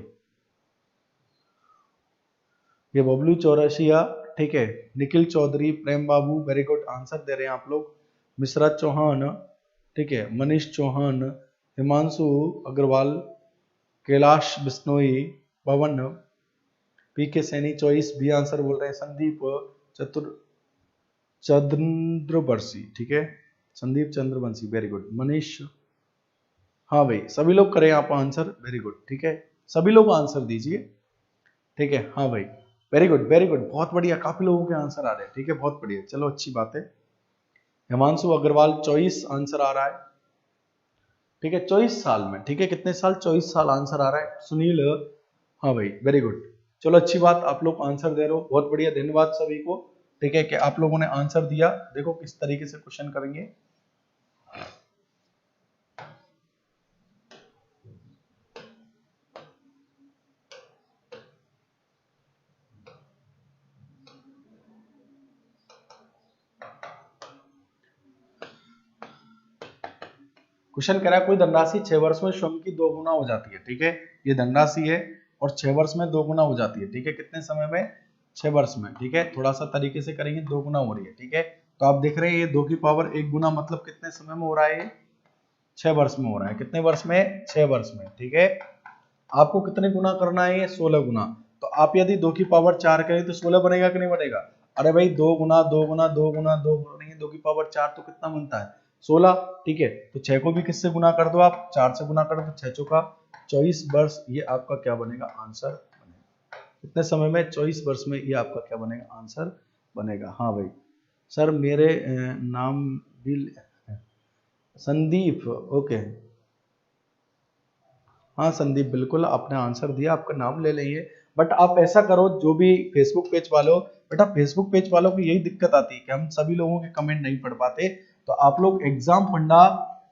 ये बबलू चौरसिया, ठीक है, निखिल चौधरी, प्रेम बाबू, वेरी गुड आंसर दे रहे हैं आप लोग। मिश्रा चौहान, ठीक है, मनीष चौहान, हिमांशु अग्रवाल, कैलाश बिश्नोई, पवन, पी के सैनी चॉइस भी आंसर बोल रहे हैं, संदीप चतुर चंद्रवंशी, ठीक है, संदीप चंद्रवंशी, वेरी गुड, मनीष, हाँ भाई सभी लोग करें आप आंसर, वेरी गुड, ठीक है, सभी लोग आंसर दीजिए, ठीक है। हाँ भाई, वेरी गुड वेरी गुड, बहुत बढ़िया, काफी लोगों के आंसर आ रहे हैं, ठीक है, बहुत बढ़िया, चलो अच्छी बात है। हिमांशु अग्रवाल 24 आंसर आ रहा है, ठीक है, 24 साल में, ठीक है, कितने साल, 24 साल आंसर आ रहा है। सुनील, हाँ भाई वेरी गुड, चलो अच्छी बात, आप लोग आंसर दे रहे हो, बहुत बढ़िया, धन्यवाद सभी को, ठीक है, कि आप लोगों ने आंसर दिया। देखो किस तरीके से क्वेश्चन करेंगे। क्वेश्चन कह रहा है कोई धनराशि 6 वर्ष में स्वयं की 2 गुना हो जाती है, ठीक है, ये धनराशि है और 6 वर्ष में 2 गुना हो जाती है, ठीक है, कितने समय में, 6 वर्ष में, ठीक है, थोड़ा सा तरीके से करेंगे, 2 गुना हो रही है, ठीक है। तो आप देख रहे हैं ये 2 की पावर 1 गुना मतलब कितने समय में हो रहा है, 6 वर्ष में हो रहा है, कितने वर्ष में, 6 वर्ष में, ठीक है। आपको कितने गुना करना है, ये 16 गुना। तो आप यदि 2 की पावर 4 करें तो 16 बनेगा कि नहीं बनेगा? अरे भाई 2 गुना 2 गुना 2 गुना 2 नहीं, 2 की पावर 4 तो कितना बनता है, 16, ठीक है। तो 6 को भी किससे गुना कर दो आप, 4 से गुना कर दो, 6 चौका 24 वर्ष, ये आपका क्या बनेगा, आंसर बनेगा। कितने समय में, 24 वर्ष में, ये आपका क्या बनेगा, आंसर बनेगा। हाँ भाई, सर मेरे नाम भी संदीप, ओके। हाँ संदीप, बिल्कुल आपने आंसर दिया, आपका नाम ले लेंगे। बट आप ऐसा करो, जो भी फेसबुक पेज वालों, बेटा फेसबुक पेज वालों को यही दिक्कत आती है कि हम सभी लोगों के कमेंट नहीं पढ़ पाते। तो आप लोग एग्जाम फंडा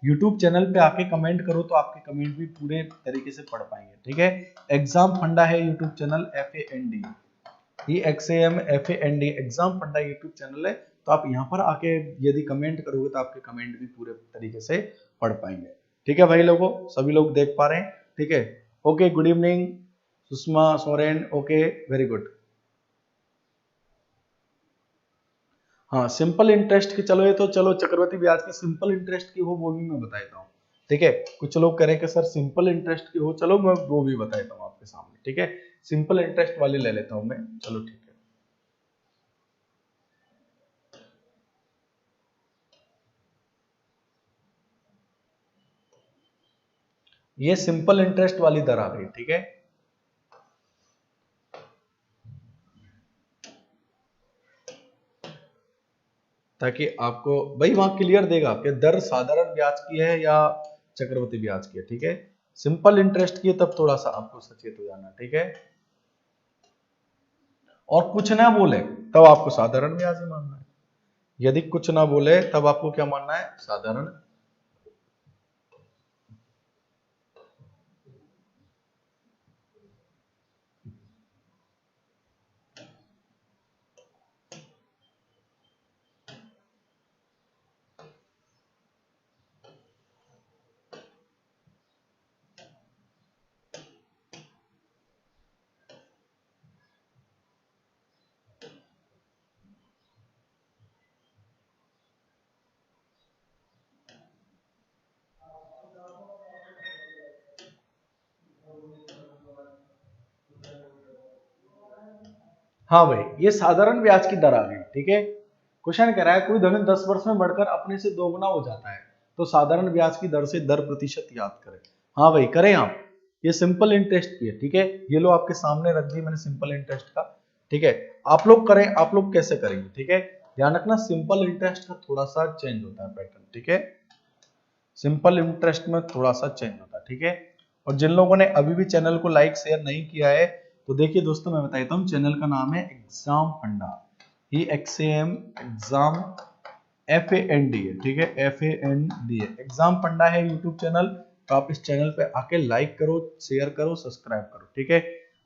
यूट्यूब चैनल पे आके कमेंट करो, तो आपके कमेंट भी पूरे तरीके से पढ़ पाएंगे, ठीक है। एग्जाम फंडा है YouTube channel, FAND, EXAM FAND, exam फंडा यूट्यूब चैनल है। तो आप यहाँ पर आके यदि कमेंट करोगे तो आपके कमेंट भी पूरे तरीके से पढ़ पाएंगे, ठीक है भाई लोगों, सभी लोग देख पा रहे हैं, ठीक है। Okay, good evening Sushma Soren, okay, very good. हाँ सिंपल इंटरेस्ट की, चलो ये तो चलो चक्रवृद्धि ब्याज की सिंपल इंटरेस्ट की हो वो भी मैं बता देता हूँ, ठीक है। कुछ लोग कह रहे हैं कि सर सिंपल इंटरेस्ट की हो, चलो मैं वो भी बता देता हूँ आपके सामने, ठीक है। सिंपल इंटरेस्ट वाली ले लेता हूँ मैं, चलो ठीक है। ये सिंपल इंटरेस्ट वाली दर आ गई, ठीक है। ताकि आपको भाई वहां क्लियर देगा कि दर साधारण ब्याज की है या चक्रवृद्धि ब्याज की है, ठीक है। सिंपल इंटरेस्ट की है तब थोड़ा सा आपको सचेत हो जाना, ठीक है। और कुछ ना बोले तब आपको साधारण ब्याज ही मानना है। यदि कुछ ना बोले तब आपको क्या मानना है, साधारण। हाँ भाई, ये साधारण ब्याज की दर आ गई, ठीक है। क्वेश्चन कह रहा है कोई धन 10 वर्ष में बढ़कर अपने से दोगुना हो जाता है, तो साधारण ब्याज की दर से दर प्रतिशत याद करें। हाँ भाई करें आप, ये सिंपल इंटरेस्ट की है, ठीक है। ये लो आपके सामने रख दी मैंने सिंपल इंटरेस्ट का, ठीक है। आप लोग करें, आप लोग कैसे करेंगे, ठीक है। ध्यान रखना सिंपल इंटरेस्ट का थोड़ा सा चेंज होता है पैटर्न, ठीक है। सिंपल इंटरेस्ट में थोड़ा सा चेंज होता है, ठीक है। और जिन लोगों ने अभी भी चैनल को लाइक शेयर नहीं किया है, तो देखिए दोस्तों मैं बता देता हूँ, चैनल का नाम है एग्जाम फंडा, EXAM एग्जाम FAND है, ठीक है। FAND है, एग्जाम फंडा है यूट्यूब चैनल। तो आप इस चैनल पे आके लाइक करो, शेयर करो, सब्सक्राइब करो, ठीक है।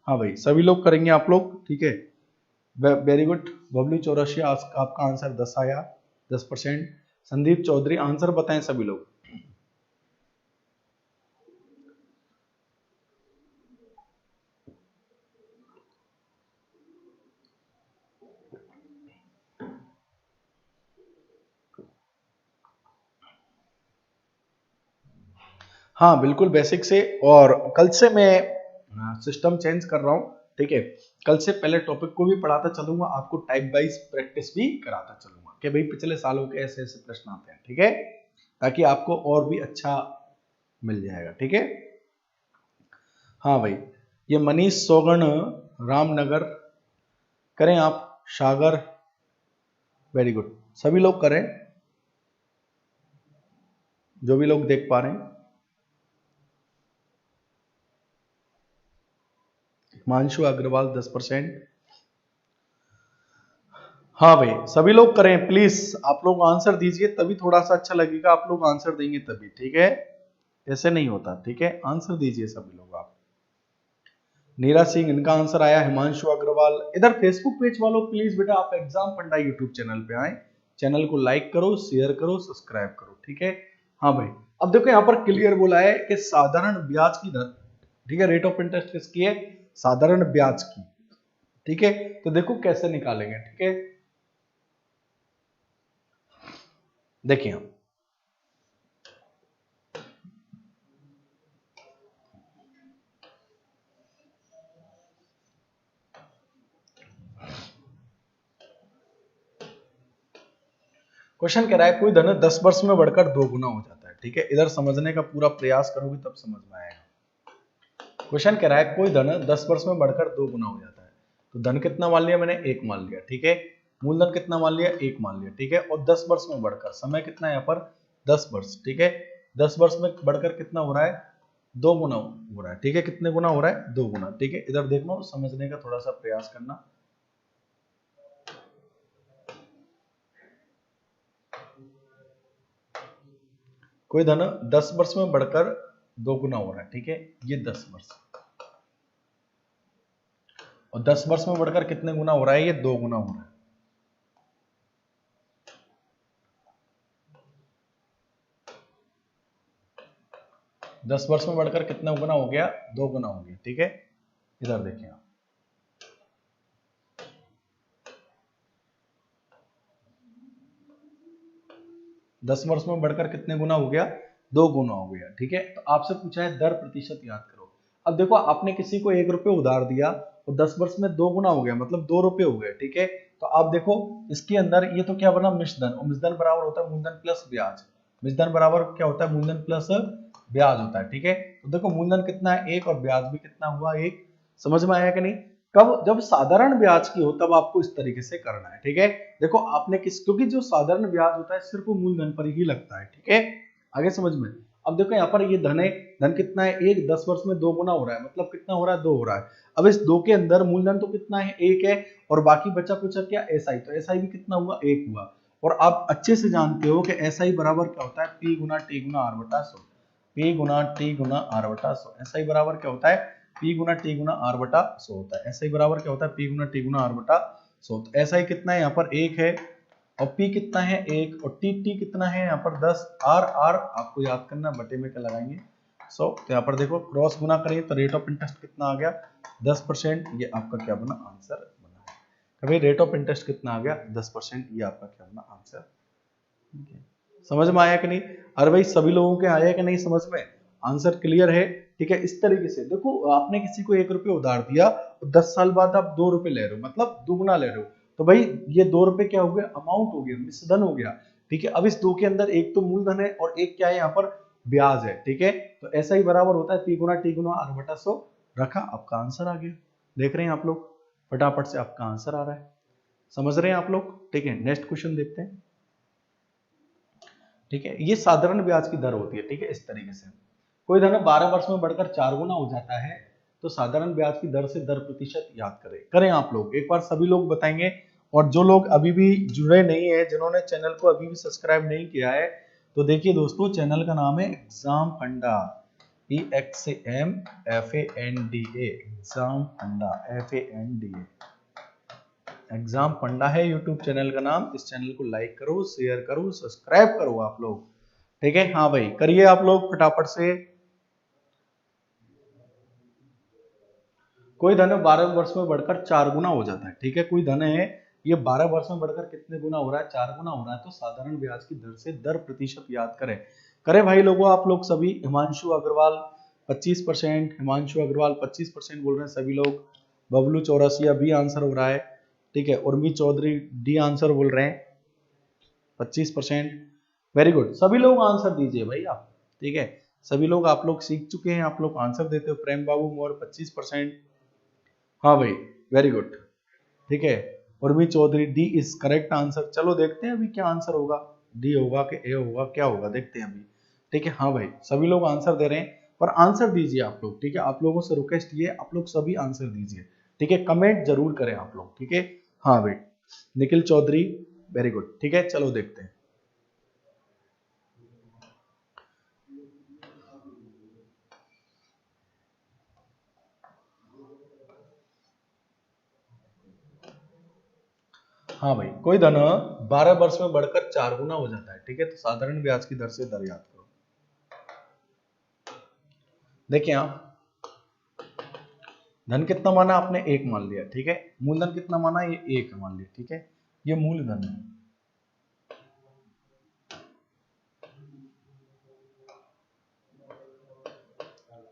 हाँ भाई सभी लोग करेंगे आप लोग, ठीक है। Very good. बबली चौरसिया, आपका आंसर 10 आया, 10%। संदीप चौधरी, आंसर बताएं सभी लोग। हाँ बिल्कुल बेसिक से, और कल से मैं सिस्टम चेंज कर रहा हूँ, ठीक है। कल से पहले टॉपिक को भी पढ़ाता चलूंगा, आपको टाइप वाइज प्रैक्टिस भी कराता चलूंगा कि भाई पिछले सालों के ऐसे ऐसे प्रश्न आते हैं, ठीक है, ताकि आपको और भी अच्छा मिल जाएगा, ठीक है। हाँ भाई, ये मनीष सोगन रामनगर, करें आप। सागर, वेरी गुड, सभी लोग करें, जो भी लोग देख पा रहे हैं। हिमांशु अग्रवाल 10%। हाँ भाई सभी लोग करें प्लीज, आप लोग आंसर दीजिए, तभी थोड़ा सा अच्छा लगेगा, आप लोग आंसर देंगे तभी, ठीक है। ऐसे नहीं होता, ठीक है, आंसर दीजिए सभी लोग आप। नीरा सिंह, इनका आंसर आया। हिमांशु अग्रवाल, इधर फेसबुक पेज वालों प्लीज बेटा आप एग्जाम फंडा यूट्यूब चैनल पे आए, चैनल को लाइक करो, शेयर करो, सब्सक्राइब करो, ठीक है। हाँ भाई, अब देखो यहाँ पर क्लियर बोला है कि साधारण ब्याज की दर, ठीक है, रेट ऑफ इंटरेस्ट किसकी है, साधारण ब्याज की, ठीक है। तो देखो कैसे निकालेंगे, ठीक है, देखिए हम क्वेश्चन कह रहा है कोई धन 10 वर्ष में बढ़कर 2 गुना हो जाता है, ठीक है। इधर समझने का पूरा प्रयास करोगे तब समझ में आएगा। क्वेश्चन कह रहा है कोई धन 10 वर्ष में बढ़कर 2 गुना हो जाता है, तो धन कितना मान लिया मैंने, 1 मान लिया, ठीक है। मूलधन कितना मान लिया, 1 मान लिया, ठीक है। और 10 वर्ष में बढ़कर, समय कितना है यहाँ पर, 10 वर्ष, ठीक है। 10 वर्ष में बढ़कर कितना हो रहा है, 2 गुना हो रहा है, ठीक है। कितने गुना हो रहा है, 2 गुना, ठीक है। इधर देखना, समझने का थोड़ा सा प्रयास करना। कोई धन 10 वर्ष में बढ़कर 2 गुना हो रहा है, ठीक है। ये 10 वर्ष, और 10 वर्ष में बढ़कर कितने गुना हो रहा है, ये 2 गुना हो रहा है। दस वर्ष में बढ़कर कितना गुना हो गया, 2 गुना हो गया, ठीक है। इधर देखिए आप, दस वर्ष में बढ़कर कितने गुना हो गया, 2 गुना हो गया, ठीक है। तो आपसे पूछा है दर प्रतिशत याद करो। अब देखो, आपने किसी को 1 रुपये उधार दिया और 10 वर्ष में 2 गुना हो गया, मतलब 2 रुपये हो गए, ठीक है। तो आप देखो इसके अंदर ये तो क्या बना, मिश्रधन, और मिश्रधन बराबर होता है मूलधन प्लस ब्याज। मिश्रधन बराबर क्या होता है, मूलधन प्लस ब्याज होता है, ठीक है। तो देखो मूलधन कितना है, 1, और ब्याज भी कितना हुआ, 1। समझ में आया कि नहीं। कब, जब साधारण ब्याज की हो तब आपको इस तरीके से करना है, ठीक है। देखो आपने क्योंकि जो साधारण ब्याज होता है सिर्फ मूलधन पर ही लगता है, ठीक है। आगे समझ में। अब देखो यहाँ पर ये धन है, धन कितना है, 1, 10 वर्ष में 2 गुना हो रहा है, मतलब कितना हो रहा है, 2 हो रहा है। अब इस 2 के अंदर मूलधन तो कितना है, 1 है, और बाकी बचा कुछ क्या, एसआई, तो एसआई भी कितना हुआ, 1 हुआ। और आप अच्छे से जानते हो कि एसआई बराबर क्या होता है, पी गुना टी गुना आर बटा 100, पी गुना टी गुना आर बटा 100। एसआई बराबर क्या होता है, पी गुना टी गुना आर बटा 100 होता है। एसआई बराबर क्या होता है, पी गुना टी गुना आर बटा 100। तो एसआई कितना है, यहाँ पर 1 है, और पी कितना है, 1, और टी कितना है यहाँ पर 10। आर आपको याद करना, बटे में क्या लगाएंगे, 100। तो यहाँ पर देखो क्रॉस गुना करें तो रेट ऑफ इंटरेस्ट कितना आ गया, 10%। ये आपका क्या बना, आंसर बना। भाई रेट ऑफ इंटरेस्ट कितना आ गया, 10%। ये आपका क्या बना, आंसर। समझ में आया कि नहीं। अरे भाई सभी लोगों के आया कि नहीं समझ में, आंसर क्लियर है, ठीक है। इस तरीके से देखो, आपने किसी को 1 रुपये उधार दिया और 10 साल बाद आप 2 रुपये ले रहे हो, मतलब दुगुना ले रहे हो। तो भाई ये 2 रुपये क्या हो गया, अमाउंट हो गया, मिश्रधन हो गया, ठीक है। अब इस 2 के अंदर एक तो मूलधन है और एक क्या है, यहाँ पर ब्याज है, ठीक है। तो ऐसा ही बराबर होता है पी गुना टी गुना आर बटा 100। रखा, आपका आंसर आ गया। देख रहे हैं आप लोग, फटाफट से आपका आंसर आ रहा है। समझ रहे हैं आप लोग, ठीक है। नेक्स्ट क्वेश्चन देखते हैं, ठीक है। ये साधारण ब्याज की दर होती है, ठीक है, इस तरीके से। कोई धन 12 वर्ष में बढ़कर 4 गुना हो जाता है, तो साधारण ब्याज की दर से दर प्रतिशत याद करें आप लोग। एक बार सभी लोग बताएंगे, और जो लोग अभी भी जुड़े नहीं है, जिन्होंने चैनल को अभी भी सब्सक्राइब नहीं किया है, तो देखिए दोस्तों, चैनल का नाम है एग्जाम फंडा, EXAMFANDA, एग्जाम फंडा, FANDA, एग्जाम फंडा है यूट्यूब चैनल का नाम। इस चैनल को लाइक करो, शेयर करो, सब्सक्राइब करो आप लोग, ठीक है। हाँ भाई करिए आप लोग फटाफट से। कोई धन 12 वर्ष में बढ़कर 4 गुना हो जाता है, ठीक है। कोई धन है, ये 12 वर्ष में बढ़कर कितने गुना हो रहा है, 4 गुना हो रहा है। तो साधारण ब्याज की दर से दर प्रतिशत याद करें। करें भाई लोगों, आप लोग सभी। हिमांशु अग्रवाल 25%, हिमांशु अग्रवाल 25% बोल रहे हैं सभी लोग। बबलू चौरसिया बी आंसर हो रहा है, ठीक है। उर्मी चौधरी डी आंसर बोल रहे हैं, 25%। वेरी गुड, सभी लोग आंसर दीजिए भाई आप, ठीक है। सभी लोग, आप लोग सीख चुके हैं, आप लोग आंसर देते हो। प्रेम बाबू मोर 25%। हाँ भाई वेरी गुड, ठीक है। Urmi Chaudhary D is correct answer. चलो देखते हैं अभी क्या आंसर होगा, डी होगा कि ए होगा, क्या होगा देखते हैं अभी, ठीक है। हाँ भाई सभी लोग आंसर दे रहे हैं, पर आंसर दीजिए आप लोग, ठीक है। आप लोगों से रिक्वेस्ट ये, आप लोग सभी आंसर दीजिए, ठीक है। कमेंट जरूर करें आप लोग, ठीक है। हाँ भाई निखिल चौधरी वेरी गुड, ठीक है। चलो देखते हैं। हाँ भाई, कोई धन 12 वर्ष में बढ़कर 4 गुना हो जाता है, ठीक है। तो साधारण ब्याज की दर से दर याद करो। देखिए आप, धन कितना माना आपने, 1 मान लिया, ठीक है। मूलधन कितना माना, ये 1 मान लिया, ठीक है। ये मूलधन है,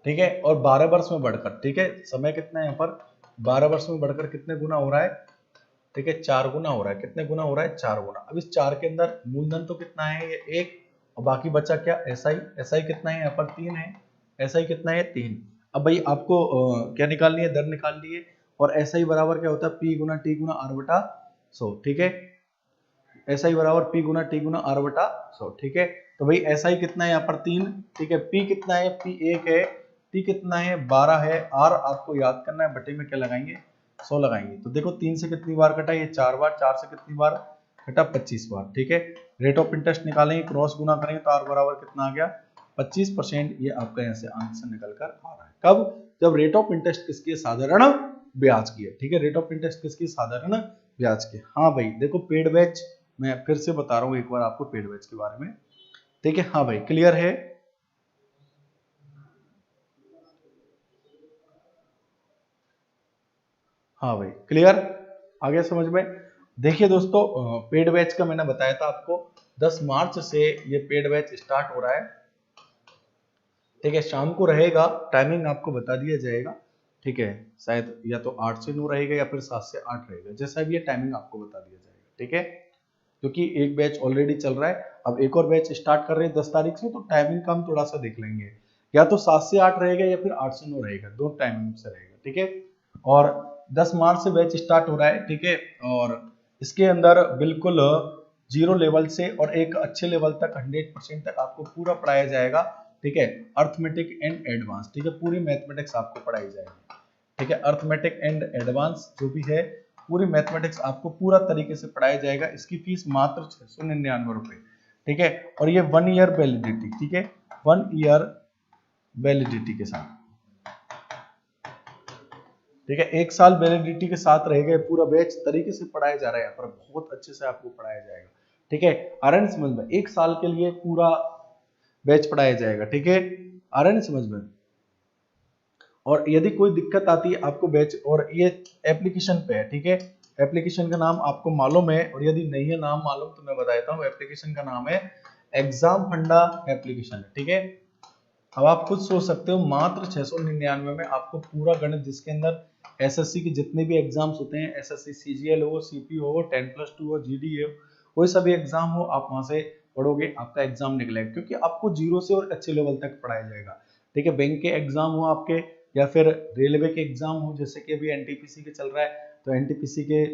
ठीक है। और 12 वर्ष में बढ़कर, ठीक है, समय कितना है यहाँ पर, 12 वर्ष में बढ़कर कितने गुना हो रहा है, ठीक है, 4 गुना हो रहा है। कितने गुना हो रहा है, 4 गुना। अब इस 4 के अंदर मूलधन तो कितना है, ये 1, और बाकी बचा क्या, एसआई। एसआई कितना है यहाँ पर, 3 है। एसआई कितना है, 3। अब भाई आपको क्या निकालनी है, दर निकालनी है। और एसआई बराबर क्या होता है, पी गुना टी गुना आर बटा 100, ठीक है। एसआई बराबर पी गुना टी गुना आर बटा 100, ठीक है। तो भाई SI कितना है यहाँ पर 3, ठीक है। P कितना है, P 1 है, T कितना है 12 है, R आपको याद करना है, बटे में क्या लगाएंगे 100 लगाएंगे। तो देखो 3 से कितनी बार कटा, ये 4 बार, 4 से कितनी बार कटा 25 बार, ठीक है। रेट ऑफ इंटरेस्ट निकालेंगे, क्रॉस गुना करेंगे तो R बराबर कितना आ गया 25%। ये आपका यहाँ से आंसर निकल कर आ रहा है। कब, जब रेट ऑफ इंटरेस्ट किसकी है, साधारण ब्याज की है, ठीक है। रेट ऑफ इंटरेस्ट किसकी, साधारण ब्याज की। हाँ भाई देखो पेड बैच, मैं फिर से बता रहा हूँ एक बार आपको पेड बैच के बारे में, ठीक है। हाँ भाई क्लियर है, हाँ भाई क्लियर, आ गया समझ में। देखिए दोस्तों पेड बैच का मैंने बताया था आपको 10 मार्च से ये पेड बैच स्टार्ट हो रहा है, ठीक है। शाम को रहेगा, टाइमिंग आपको बता दिया जाएगा, ठीक है। शायद या तो 8 से 9 रहेगा या फिर 7 से 8 रहेगा, जैसा भी ये टाइमिंग आपको बता दिया जाएगा, ठीक है। क्योंकि एक बैच ऑलरेडी चल रहा है, अब एक और बैच स्टार्ट कर रहे हैं 10 तारीख से, तो टाइमिंग का हम थोड़ा सा देख लेंगे, या तो 7 से 8 रहेगा या फिर 8 से 9 रहेगा, दो टाइमिंग से रहेगा, ठीक है। और 10 मार्च से बैच स्टार्ट हो रहा है, ठीक है। और इसके अंदर बिल्कुल जीरो लेवल से और एक अच्छे लेवल तक 100% तक आपको पूरा पढ़ाया जाएगा, ठीक है। अर्थमेटिक एंड एडवांस, ठीक है, पूरी मैथमेटिक्स आपको पढ़ाई जाएगी, ठीक है। अर्थमेटिक एंड एडवांस जो भी है पूरी मैथमेटिक्स आपको पूरा तरीके से पढ़ाया जाएगा। इसकी फीस मात्र 699 रुपए, ठीक है। और ये 1 ईयर वैलिडिटी, ठीक है, 1 ईयर वैलिडिटी के साथ, ठीक है। 1 साल वैलिडिटी के साथ रहेगा, पूरा बैच तरीके से पढ़ाया जा रहा है यहाँ पर, बहुत अच्छे से आपको पढ़ाया जाएगा, ठीक है। आ रहा है समझ में, 1 साल के लिए पूरा बैच पढ़ाया जाएगा, ठीक है। आ रहा है समझ में। और यदि कोई दिक्कत आती है आपको बैच, और ये एप्लीकेशन पे है, ठीक है। एप्लीकेशन का नाम आपको मालूम है, और यदि नहीं है नाम मालूम तो मैं बता देता हूँ। एप्लीकेशन का नाम है एग्जाम फंडा एप्लीकेशन, ठीक है। अब आप खुद सोच सकते हो, मात्र 699 में आपको पूरा गणित, जिसके अंदर एसएससी के जितने भी एग्जाम्स होते हैं, एसएससी सीजीएल हो, सीपीओ हो, 10+2 हो, जीडी हो, कोई सा भी एग्जाम हो, आप वहां से पढ़ोगे, आपका एग्जाम निकलेगा। क्योंकि आपको जीरो से और अच्छे लेवल तक पढ़ाया जाएगा, ठीक है। बैंक के एग्जाम हो आपके, या फिर रेलवे के एग्जाम हो, जैसे कि अभी एनटीपीसी के चल रहा है, तो एनटीपीसी के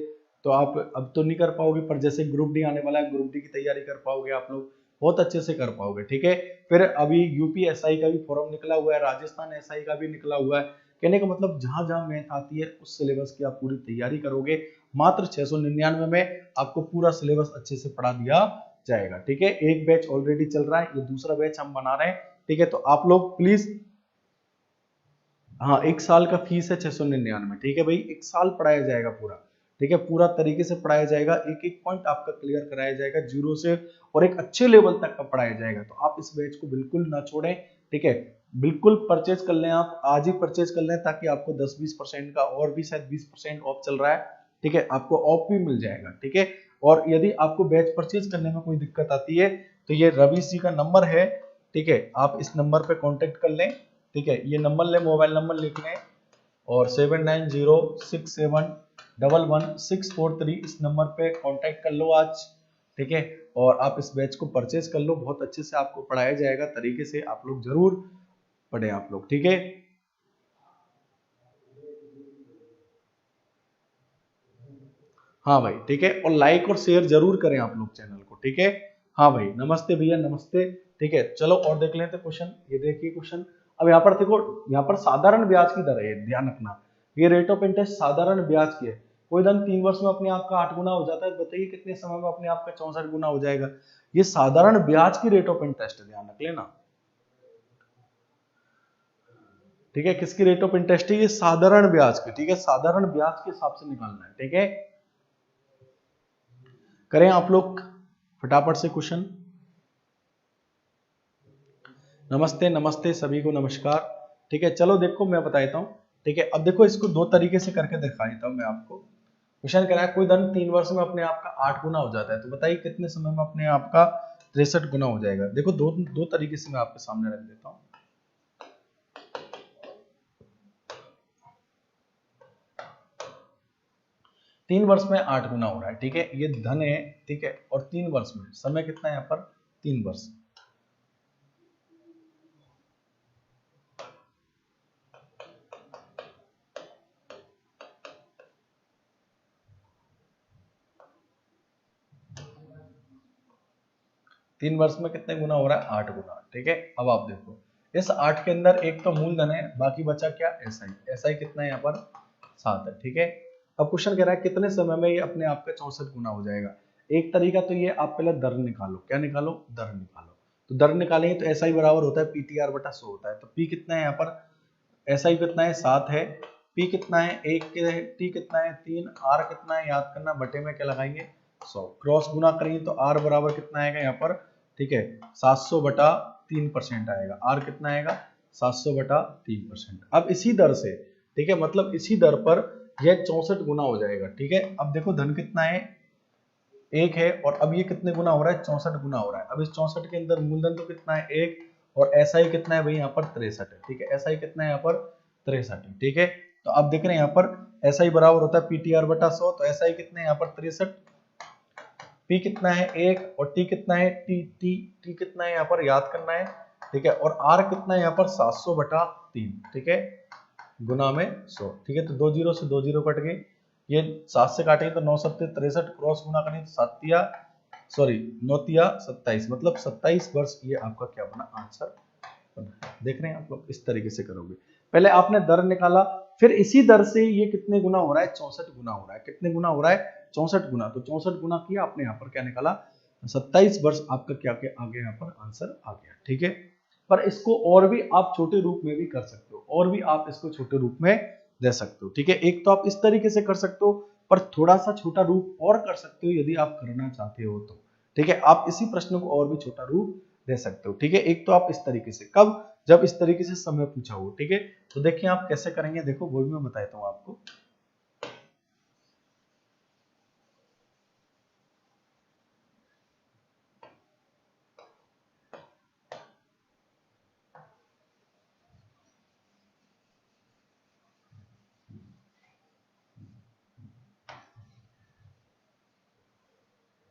तो आप अब तो नहीं कर पाओगे, पर जैसे ग्रुप डी आने वाला है, ग्रुप डी की तैयारी कर पाओगे आप लोग, बहुत अच्छे से कर पाओगे, ठीक है। फिर अभी यूपीएसआई का भी फॉर्म निकला हुआ है, राजस्थान एसआई का भी निकला हुआ है। कहने का मतलब जहां जहां मैथ आती है उस सिलेबस की आप पूरी तैयारी करोगे, मात्र 699 में आपको पूरा सिलेबस अच्छे से पढ़ा दिया जाएगा, ठीक है। एक बैच ऑलरेडी चल रहा है, ये दूसरा बैच हम बना रहे हैं, ठीक है। तो आप लोग प्लीज, हाँ 1 साल का फीस है 699, ठीक है भाई। 1 साल पढ़ाया जाएगा पूरा, ठीक है, पूरा तरीके से पढ़ाया जाएगा, एक एक पॉइंट आपका क्लियर कराया जाएगा जीरो से, और एक अच्छे लेवल तक का पढ़ाया जाएगा। तो आप इस बैच को बिल्कुल ना छोड़ें, ठीक है। बिल्कुल परचेज कर लें, आप आज ही परचेज कर लें, ताकि आपको 10-20% का, और भी शायद 20% ऑफ चल रहा है, ठीक है, आपको ऑफ भी मिल जाएगा, ठीक है। और यदि आपको बैच परचेज करने में कोई दिक्कत आती है, तो ये रवि जी का नंबर है, ठीक है, आप इस नंबर पे कांटेक्ट कर लें, ठीक है। ये नंबर ले, मोबाइल नंबर लिख लें, और 7906711643 इस नंबर पे कांटेक्ट कर लो आज, ठीक है। और आप इस बैच को परचेज कर लो, बहुत अच्छे से आपको पढ़ाया जाएगा, तरीके से आप लोग जरूर पढ़े आप लोग, ठीक है। हाँ भाई ठीक है, और लाइक और शेयर जरूर करें आप लोग चैनल को, ठीक है। हाँ भाई नमस्ते भैया, नमस्ते, ठीक है। चलो और देख लेते हैं क्वेश्चन, ये देखिए क्वेश्चन। अब यहाँ पर देखो, यहाँ पर साधारण ब्याज की दर है, ध्यान रखना, ये रेट ऑफ इंटरेस्ट साधारण ब्याज की है। कोई धन 3 वर्ष में अपने आप का 8 गुना हो जाता है, बताइए कितने समय में अपने आप का 64 गुना हो जाएगा। ये साधारण ब्याज की रेट ऑफ इंटरेस्ट है, ध्यान रख लेना, ठीक है। किसकी रेट ऑफ इंटरेस्ट है, ये साधारण ब्याज की, ठीक है, साधारण ब्याज के हिसाब से निकालना है, ठीक है। करें आप लोग फटाफट से क्वेश्चन। नमस्ते नमस्ते सभी को नमस्कार, ठीक है। चलो देखो मैं बताता हूँ, ठीक है। अब देखो इसको दो तरीके से करके दिखा देता हूँ मैं आपको। क्वेश्चन कह रहा है कोई धन 3 वर्ष में अपने आप का 8 गुना हो जाता है, तो बताइए कितने समय में अपने आप का 63 गुना हो जाएगा। देखो दो दो तरीके से मैं आपके सामने रख देता हूँ। 3 वर्ष में 8 गुना हो रहा है, ठीक है, ये धन है, ठीक है। और 3 वर्ष में समय कितना है यहाँ पर, 3 वर्ष। 3 वर्ष में कितने गुना हो रहा है? 8 गुना। ठीक है, अब आप देखो इस 8 के अंदर एक तो मूलधन है, बाकी बचा क्या? एसआई। एसआई कितना है यहाँ पर? 7 है। ठीक है, अब क्वेश्चन कह रहा है कितने समय में ये अपने आप का 64 गुना हो जाएगा। एक तरीका तो ये, आप पहले दर निकालो। क्या निकालो? दर निकालो। तो दर निकालेंगे तो एसआई बराबर होता है पीटीआर बटा 100 होता है। तो पी कितना है यहाँ पर? एसआई कितना है? 7 है। पी कितना है? 1 के। टी कितना है? 3। आर कितना है? याद करना, बटे में क्या लगाएंगे? 100। क्रॉस गुना करेंगे तो आर बराबर कितना आएगा यहाँ पर? ठीक है, 700 बटा 3% आएगा। आर कितना आएगा? 700 बटा 3%। अब इसी दर से, ठीक है, मतलब इसी दर पर यह 64 गुना हो जाएगा। ठीक है, अब देखो धन कितना है? 1 है, और अब ये कितने गुना हो रहा है? 64 गुना हो रहा है। अब इस 64 के अंदर मूलधन तो कितना है? 1, और एसआई कितना है भाई? यहाँ पर 63 है। ठीक है, एसआई कितना है यहाँ पर? 63 है। ठीक है, तो आप देख रहे हैं यहाँ पर एसआई बराबर होता है पीटीआर बटा 100। तो एसआई कितने हैं यहाँ पर? 63। पी कितना है? 1, और टी कितना है? टी कितना है यहाँ पर? याद करना है। ठीक है, और आर कितना है यहाँ पर? 700 बटा 3। ठीक है, गुना में 100। ठीक है, तो 2 जीरो से 2 जीरो कट गए, ये 7 से काटेंगे तो 9 सत्ते 63, क्रॉस गुना करेंगे तो 7 सॉरी 9 27, मतलब 27 वर्ष ये आपका क्या बना? आंसर बना। देख रहे हैं आप लोग, इस तरीके से करोगे। पहले आपने दर निकाला, फिर इसी दर से ये कितने गुना हो रहा है? 64 गुना हो रहा है। कितने गुना हो रहा है? 64 गुना। तो 64 गुना किया आपने, यहाँ पर क्या निकाला? 27 वर्ष आपका क्या आ गया? यहाँ पर आंसर आ गया। ठीक है, पर इसको और भी आप छोटे रूप में भी कर सकते हो, और भी आप इसको छोटे रूप में दे सकते हो। ठीक है, एक तो आप इस तरीके से कर सकते हो, पर थोड़ा सा छोटा रूप और कर सकते हो यदि आप करना चाहते हो तो। ठीक है, आप इसी प्रश्न को और भी छोटा रूप दे सकते हो। ठीक है, एक तो आप इस तरीके से, कब? जब इस तरीके से समय पूछा हो। ठीक है, तो देखिए आप कैसे करेंगे, देखो वो भी मैं बताता हूं आपको।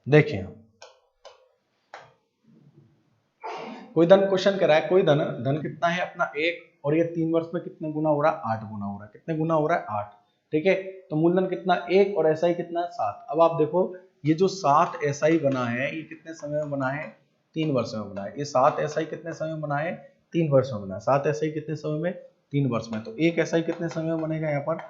देखिए कोई धन, क्वेश्चन कर रहा है कोई धन, धन कितना है अपना? 1, और ये 3 वर्ष में कितने गुना हो रहा है? 8 गुना हो रहा है। कितने गुना हो रहा है? 8। ठीक है, तो मूलधन कितना? 1, और एसआई कितना? 7। अब आप देखो ये जो 7 एसआई बना है, ये कितने समय में बना है? 3 वर्ष में बना है। ये 7 एसआई कितने समय में बना है? 3 वर्ष में बना है। 7 एसआई कितने समय में? 3 वर्ष में। तो एक एसआई कितने समय में बनेगा यहाँ पर?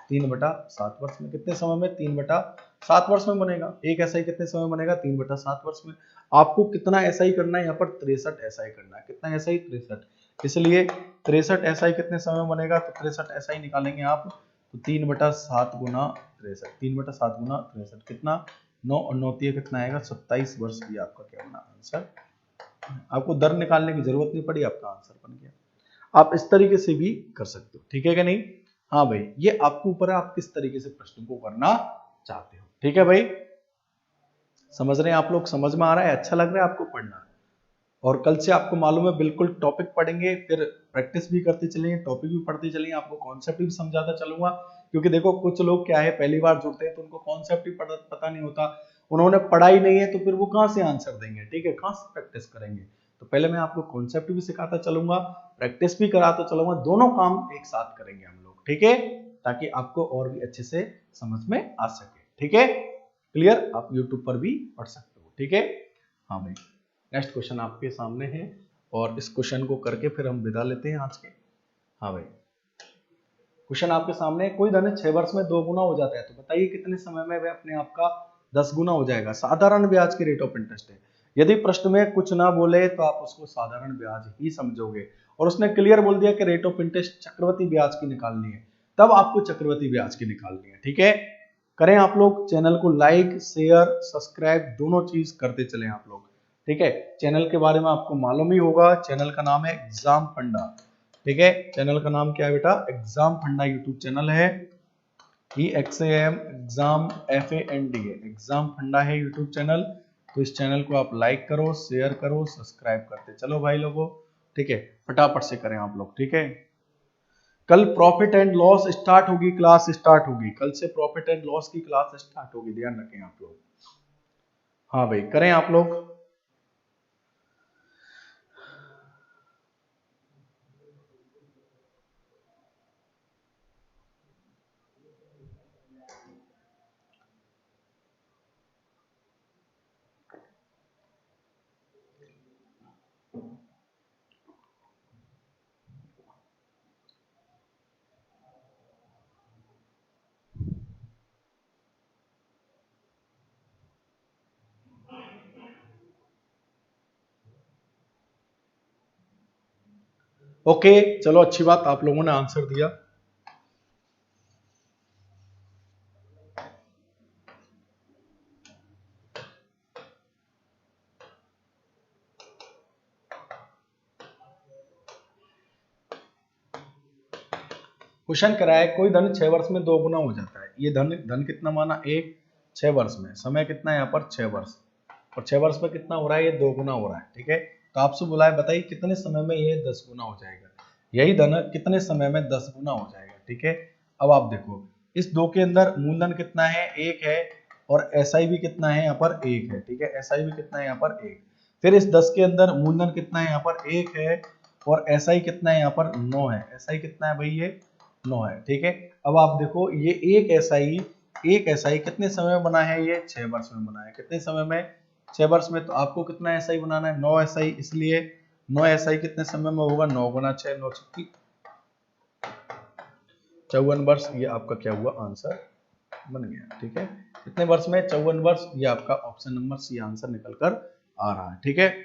3/7 वर्ष में। कितने समय में? 3/7 वर्ष में बनेगा। एक एसआई कितने समय में बनेगा? 3/7 वर्ष में। आपको कितना एसआई करना है यहाँ पर? 63 एसआई करना है। कितना एसआई? 63। इसलिए 63 एसआई कितने समय में बनेगा? तो 63 एसआई निकालेंगे आप, तो 3/7 गुना 63, 3/7 गुना 63 कितना? 9, और 9 कितना आएगा? 27 वर्ष। ये आपका क्या बना? आंसर। आपको दर निकालने की जरूरत नहीं पड़ी, आपका आंसर बन गया। आप इस तरीके से भी कर सकते हो। ठीक है कि नहीं? हाँ भाई, ये आपके ऊपर है, आप किस तरीके से प्रश्न को करना चाहते हो। ठीक है भाई, समझ रहे हैं आप लोग? समझ में आ रहा है? अच्छा लग रहा है आपको पढ़ना? और कल से आपको मालूम है बिल्कुल टॉपिक पढ़ेंगे, फिर प्रैक्टिस भी करते चलेंगे, टॉपिक भी पढ़ते चलेंगे, आपको कॉन्सेप्ट भी समझाता चलूंगा। क्योंकि देखो कुछ लोग क्या है, पहली बार जुड़ते हैं तो उनको कॉन्सेप्ट ही पता नहीं होता, उन्होंने पढ़ाई नहीं है, तो फिर वो कहाँ से आंसर देंगे? ठीक है, कहाँ से प्रैक्टिस करेंगे? तो पहले मैं आपको कॉन्सेप्ट भी सिखाता चलूंगा, प्रैक्टिस भी कराता चलूंगा, दोनों काम एक साथ करेंगे हम लोग। ठीक है, ताकि आपको और भी अच्छे से समझ में आ सके। ठीक है, क्लियर? आप यूट्यूब पर भी पढ़ सकते हो। ठीक है, हाँ भाई, नेक्स्ट क्वेश्चन आपके सामने है, और इस क्वेश्चन को करके फिर हम विदा लेते हैं आज के। हाँ भाई, क्वेश्चन आपके सामने है, कोई धन 6 वर्ष में 2 गुना हो जाता है, तो बताइए कितने समय में वह अपने आप का 10 गुना हो जाएगा? साधारण ब्याज की रेट ऑफ इंटरेस्ट है। यदि प्रश्न में कुछ ना बोले तो आप उसको साधारण ब्याज ही समझोगे, और उसने क्लियर बोल दिया कि रेट ऑफ इंटरेस्ट चक्रवृद्धि ब्याज की निकालनी है, तब आपको चक्रवृद्धि ब्याज की निकालनी है। ठीक है, करें आप लोग चैनल को लाइक, शेयर, सब्सक्राइब, दोनों चीज करते चले आप लोग। ठीक है, चैनल के बारे में आपको मालूम ही होगा, चैनल का नाम है एग्जाम फंडा। ठीक है, चैनल का नाम क्या है बेटा? एग्जाम फंडा यूट्यूब चैनल है। EXAM एग्जाम FAND है, एग्जाम फंडा है यूट्यूब चैनल। तो इस चैनल को आप लाइक करो, शेयर करो, सब्सक्राइब करते चलो भाई लोगों। ठीक है, फटाफट से करें आप लोग। ठीक है, कल प्रॉफिट एंड लॉस स्टार्ट होगी, क्लास स्टार्ट होगी, कल से प्रॉफिट एंड लॉस की क्लास स्टार्ट होगी, ध्यान रखें आप लोग। हाँ भाई, करें आप लोग। ओके चलो अच्छी बात, आप लोगों ने आंसर दिया। क्वेश्चन कराया कोई धन 6 वर्ष में 2 गुना हो जाता है। ये धन धन कितना माना, 1 6 वर्ष में, समय कितना है यहाँ पर 6 वर्ष, और 6 वर्ष में कितना हो रहा है, ये 2 गुना हो रहा है। ठीक है, तो आपसे बोला है बताइए कितने समय में ये 10 गुना हो जाएगा। यही धन कितने समय में 10 गुना हो जाएगा। ठीक है, अब आप देखो इस 2 के अंदर मूलधन कितना है, 1 है, और एसआई भी कितना है यहाँ पर 1 है। ठीक है, एसआई भी कितना है यहाँ पर 1। फिर इस 10 के अंदर मूलधन कितना है यहाँ पर 1 है, और एसआई कितना है यहाँ पर 9 है। एसआई कितना है भाई, ये 9 है। ठीक है, अब आप देखो ये एक एसआई कितने समय में बना है, ये 6 वर्ष में बना है। कितने समय में, 6 वर्ष में। तो आपको कितना एसआई बनाना है, 9 एसआई, इसलिए 9 एसआई कितने समय में होगा, 9 गुना 6, 9 छक्की 54 वर्ष। ये आपका क्या हुआ, आंसर बन गया। ठीक है, कितने वर्ष में, 54 वर्ष। ये आपका ऑप्शन नंबर सी आंसर निकल कर आ रहा है। ठीक है,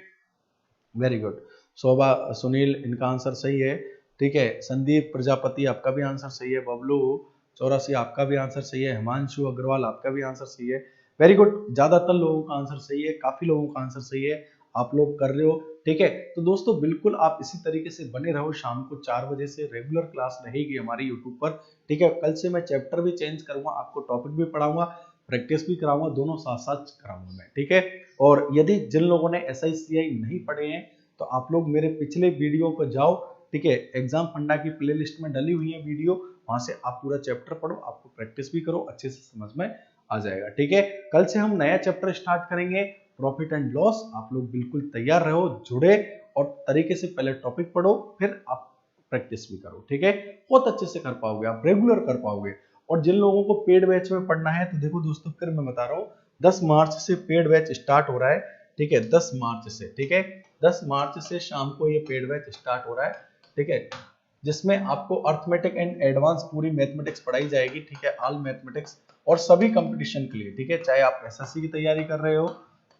वेरी गुड। शोभा सुनील इनका आंसर सही है। ठीक है, संदीप प्रजापति आपका भी आंसर सही है। बबलू 84 आपका भी आंसर सही है। हिमांशु अग्रवाल आपका भी आंसर सही है। वेरी गुड, ज्यादातर लोगों का आंसर सही है, काफी लोगों का आंसर सही है, आप लोग कर रहे हो। ठीक है, तो दोस्तों बिल्कुल आप इसी तरीके से बने रहो। शाम को 4 बजे से रेगुलर क्लास रहेगी हमारी यूट्यूब पर। ठीक है, कल से मैं चैप्टर भी चेंज करूंगा, आपको टॉपिक भी पढ़ाऊंगा, प्रैक्टिस भी कराऊंगा, दोनों साथ साथ कराऊंगा मैं। ठीक है, और यदि जिन लोगों ने SICI नहीं पढ़े हैं तो आप लोग मेरे पिछले वीडियो को जाओ। ठीक है, एग्जाम फंडा की प्लेलिस्ट में डली हुई है वीडियो, वहां से आप पूरा चैप्टर पढ़ो, आपको प्रैक्टिस भी करो, अच्छे से समझ में आ जाएगा। ठीक है, कल से हम नया चैप्टर स्टार्ट करेंगे, प्रॉफिट एंड लॉस। आप लोग बिल्कुल तैयार रहो, जुड़े और तरीके से पहले टॉपिक पढ़ो, फिर आप प्रैक्टिस भी करो। ठीक है, बहुत अच्छे से कर पाओगे, आप रेगुलर कर पाओगे। और जिन लोगों को पेड बैच में पढ़ना है तो देखो दोस्तों, फिर मैं बता रहा हूँ 10 मार्च से पेड बैच स्टार्ट हो रहा है। ठीक है, 10 मार्च से। ठीक है, 10 मार्च से शाम को ये पेड बैच स्टार्ट हो रहा है। ठीक है, जिसमें आपको अर्थमेटिक एंड एडवांस पूरी मैथमेटिक्स पढ़ाई जाएगी। ठीक है, ऑल मैथमेटिक्स, और सभी कंपटीशन के लिए। ठीक है, चाहे आप एसएससी की तैयारी कर रहे हो,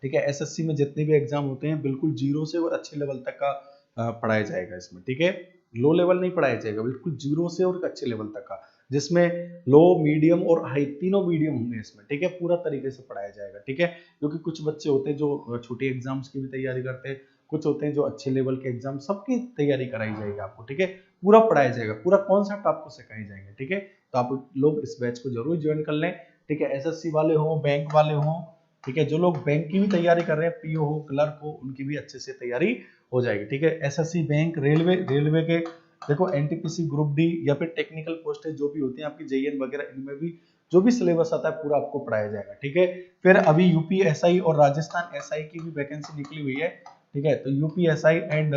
ठीक है, एसएससी में जितने भी एग्जाम होते हैं बिल्कुल जीरो से और अच्छे लेवल तक का पढ़ाया जाएगा इसमें। ठीक है, लो लेवल नहीं पढ़ाया जाएगा, बिल्कुल जीरो से और अच्छे लेवल तक का, जिसमें लो मीडियम और हाई तीनों मीडियम होंगे इसमें। ठीक है, पूरा तरीके से पढ़ाया जाएगा। ठीक है, क्योंकि कुछ बच्चे होते हैं जो छोटी एग्जाम्स की भी तैयारी करते हैं, कुछ होते हैं जो अच्छे लेवल के एग्जाम, सबकी तैयारी कराई जाएगी आपको। ठीक है, पूरा पढ़ाया जाएगा, पूरा कॉन्सेप्ट आपको सिखाए जाएंगे। ठीक है, तो आप लोग इस बैच को जरूर ज्वाइन कर लें। ठीक है, एसएससी वाले हो, बैंक वाले हो, ठीक है, जो लोग बैंक की भी तैयारी कर रहे हैं, पीओ हो, क्लर्क हो, उनकी भी अच्छे से तैयारी हो जाएगी। ठीक है, एसएससी, बैंक, रेलवे के देखो, एनटीपीसी, ग्रुप डी या फिर टेक्निकल पोस्ट जो भी होती है आपकी, जेईएन वगैरह, इनमें भी जो भी सिलेबस आता है पूरा आपको पढ़ाया जाएगा। ठीक है, फिर अभी यूपी एसआई और राजस्थान एसआई की भी वैकेंसी निकली हुई है। ठीक है, तो UP SI and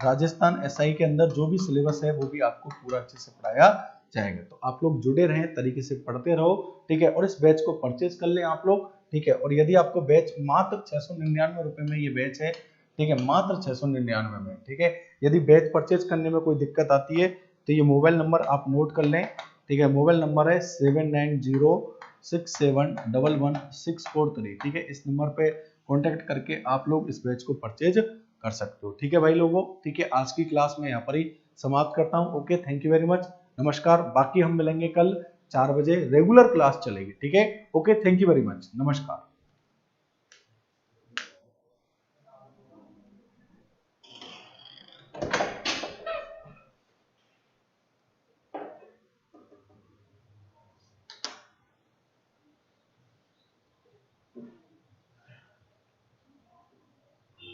Rajasthan SI के अंदर जो भी सिलेबस है वो भी आपको पूरा अच्छे से पढ़ाया जाएगा। तो आप लोग जुड़े रहें, तरीके से पढ़ते रहो। ठीक है, और इस बैच को परचेज कर लें आप लोग। ठीक है, और यदि आपको बैच मात्र 699 रुपए में ये बैच है, ठीक है, मात्र 699 में। ठीक है, यदि बैच परचेज करने में कोई दिक्कत आती है तो ये मोबाइल नंबर आप नोट कर लें। ठीक है, मोबाइल नंबर है 7906711643। ठीक है, इस नंबर पे कांटेक्ट करके आप लोग इस बैच को परचेज कर सकते हो। ठीक है भाई लोगों, ठीक है, आज की क्लास में यहाँ पर ही समाप्त करता हूँ। Okay, thank you very much, नमस्कार। बाकी हम मिलेंगे कल 4 बजे, रेगुलर क्लास चलेगी। ठीक है, okay, thank you very much, नमस्कार।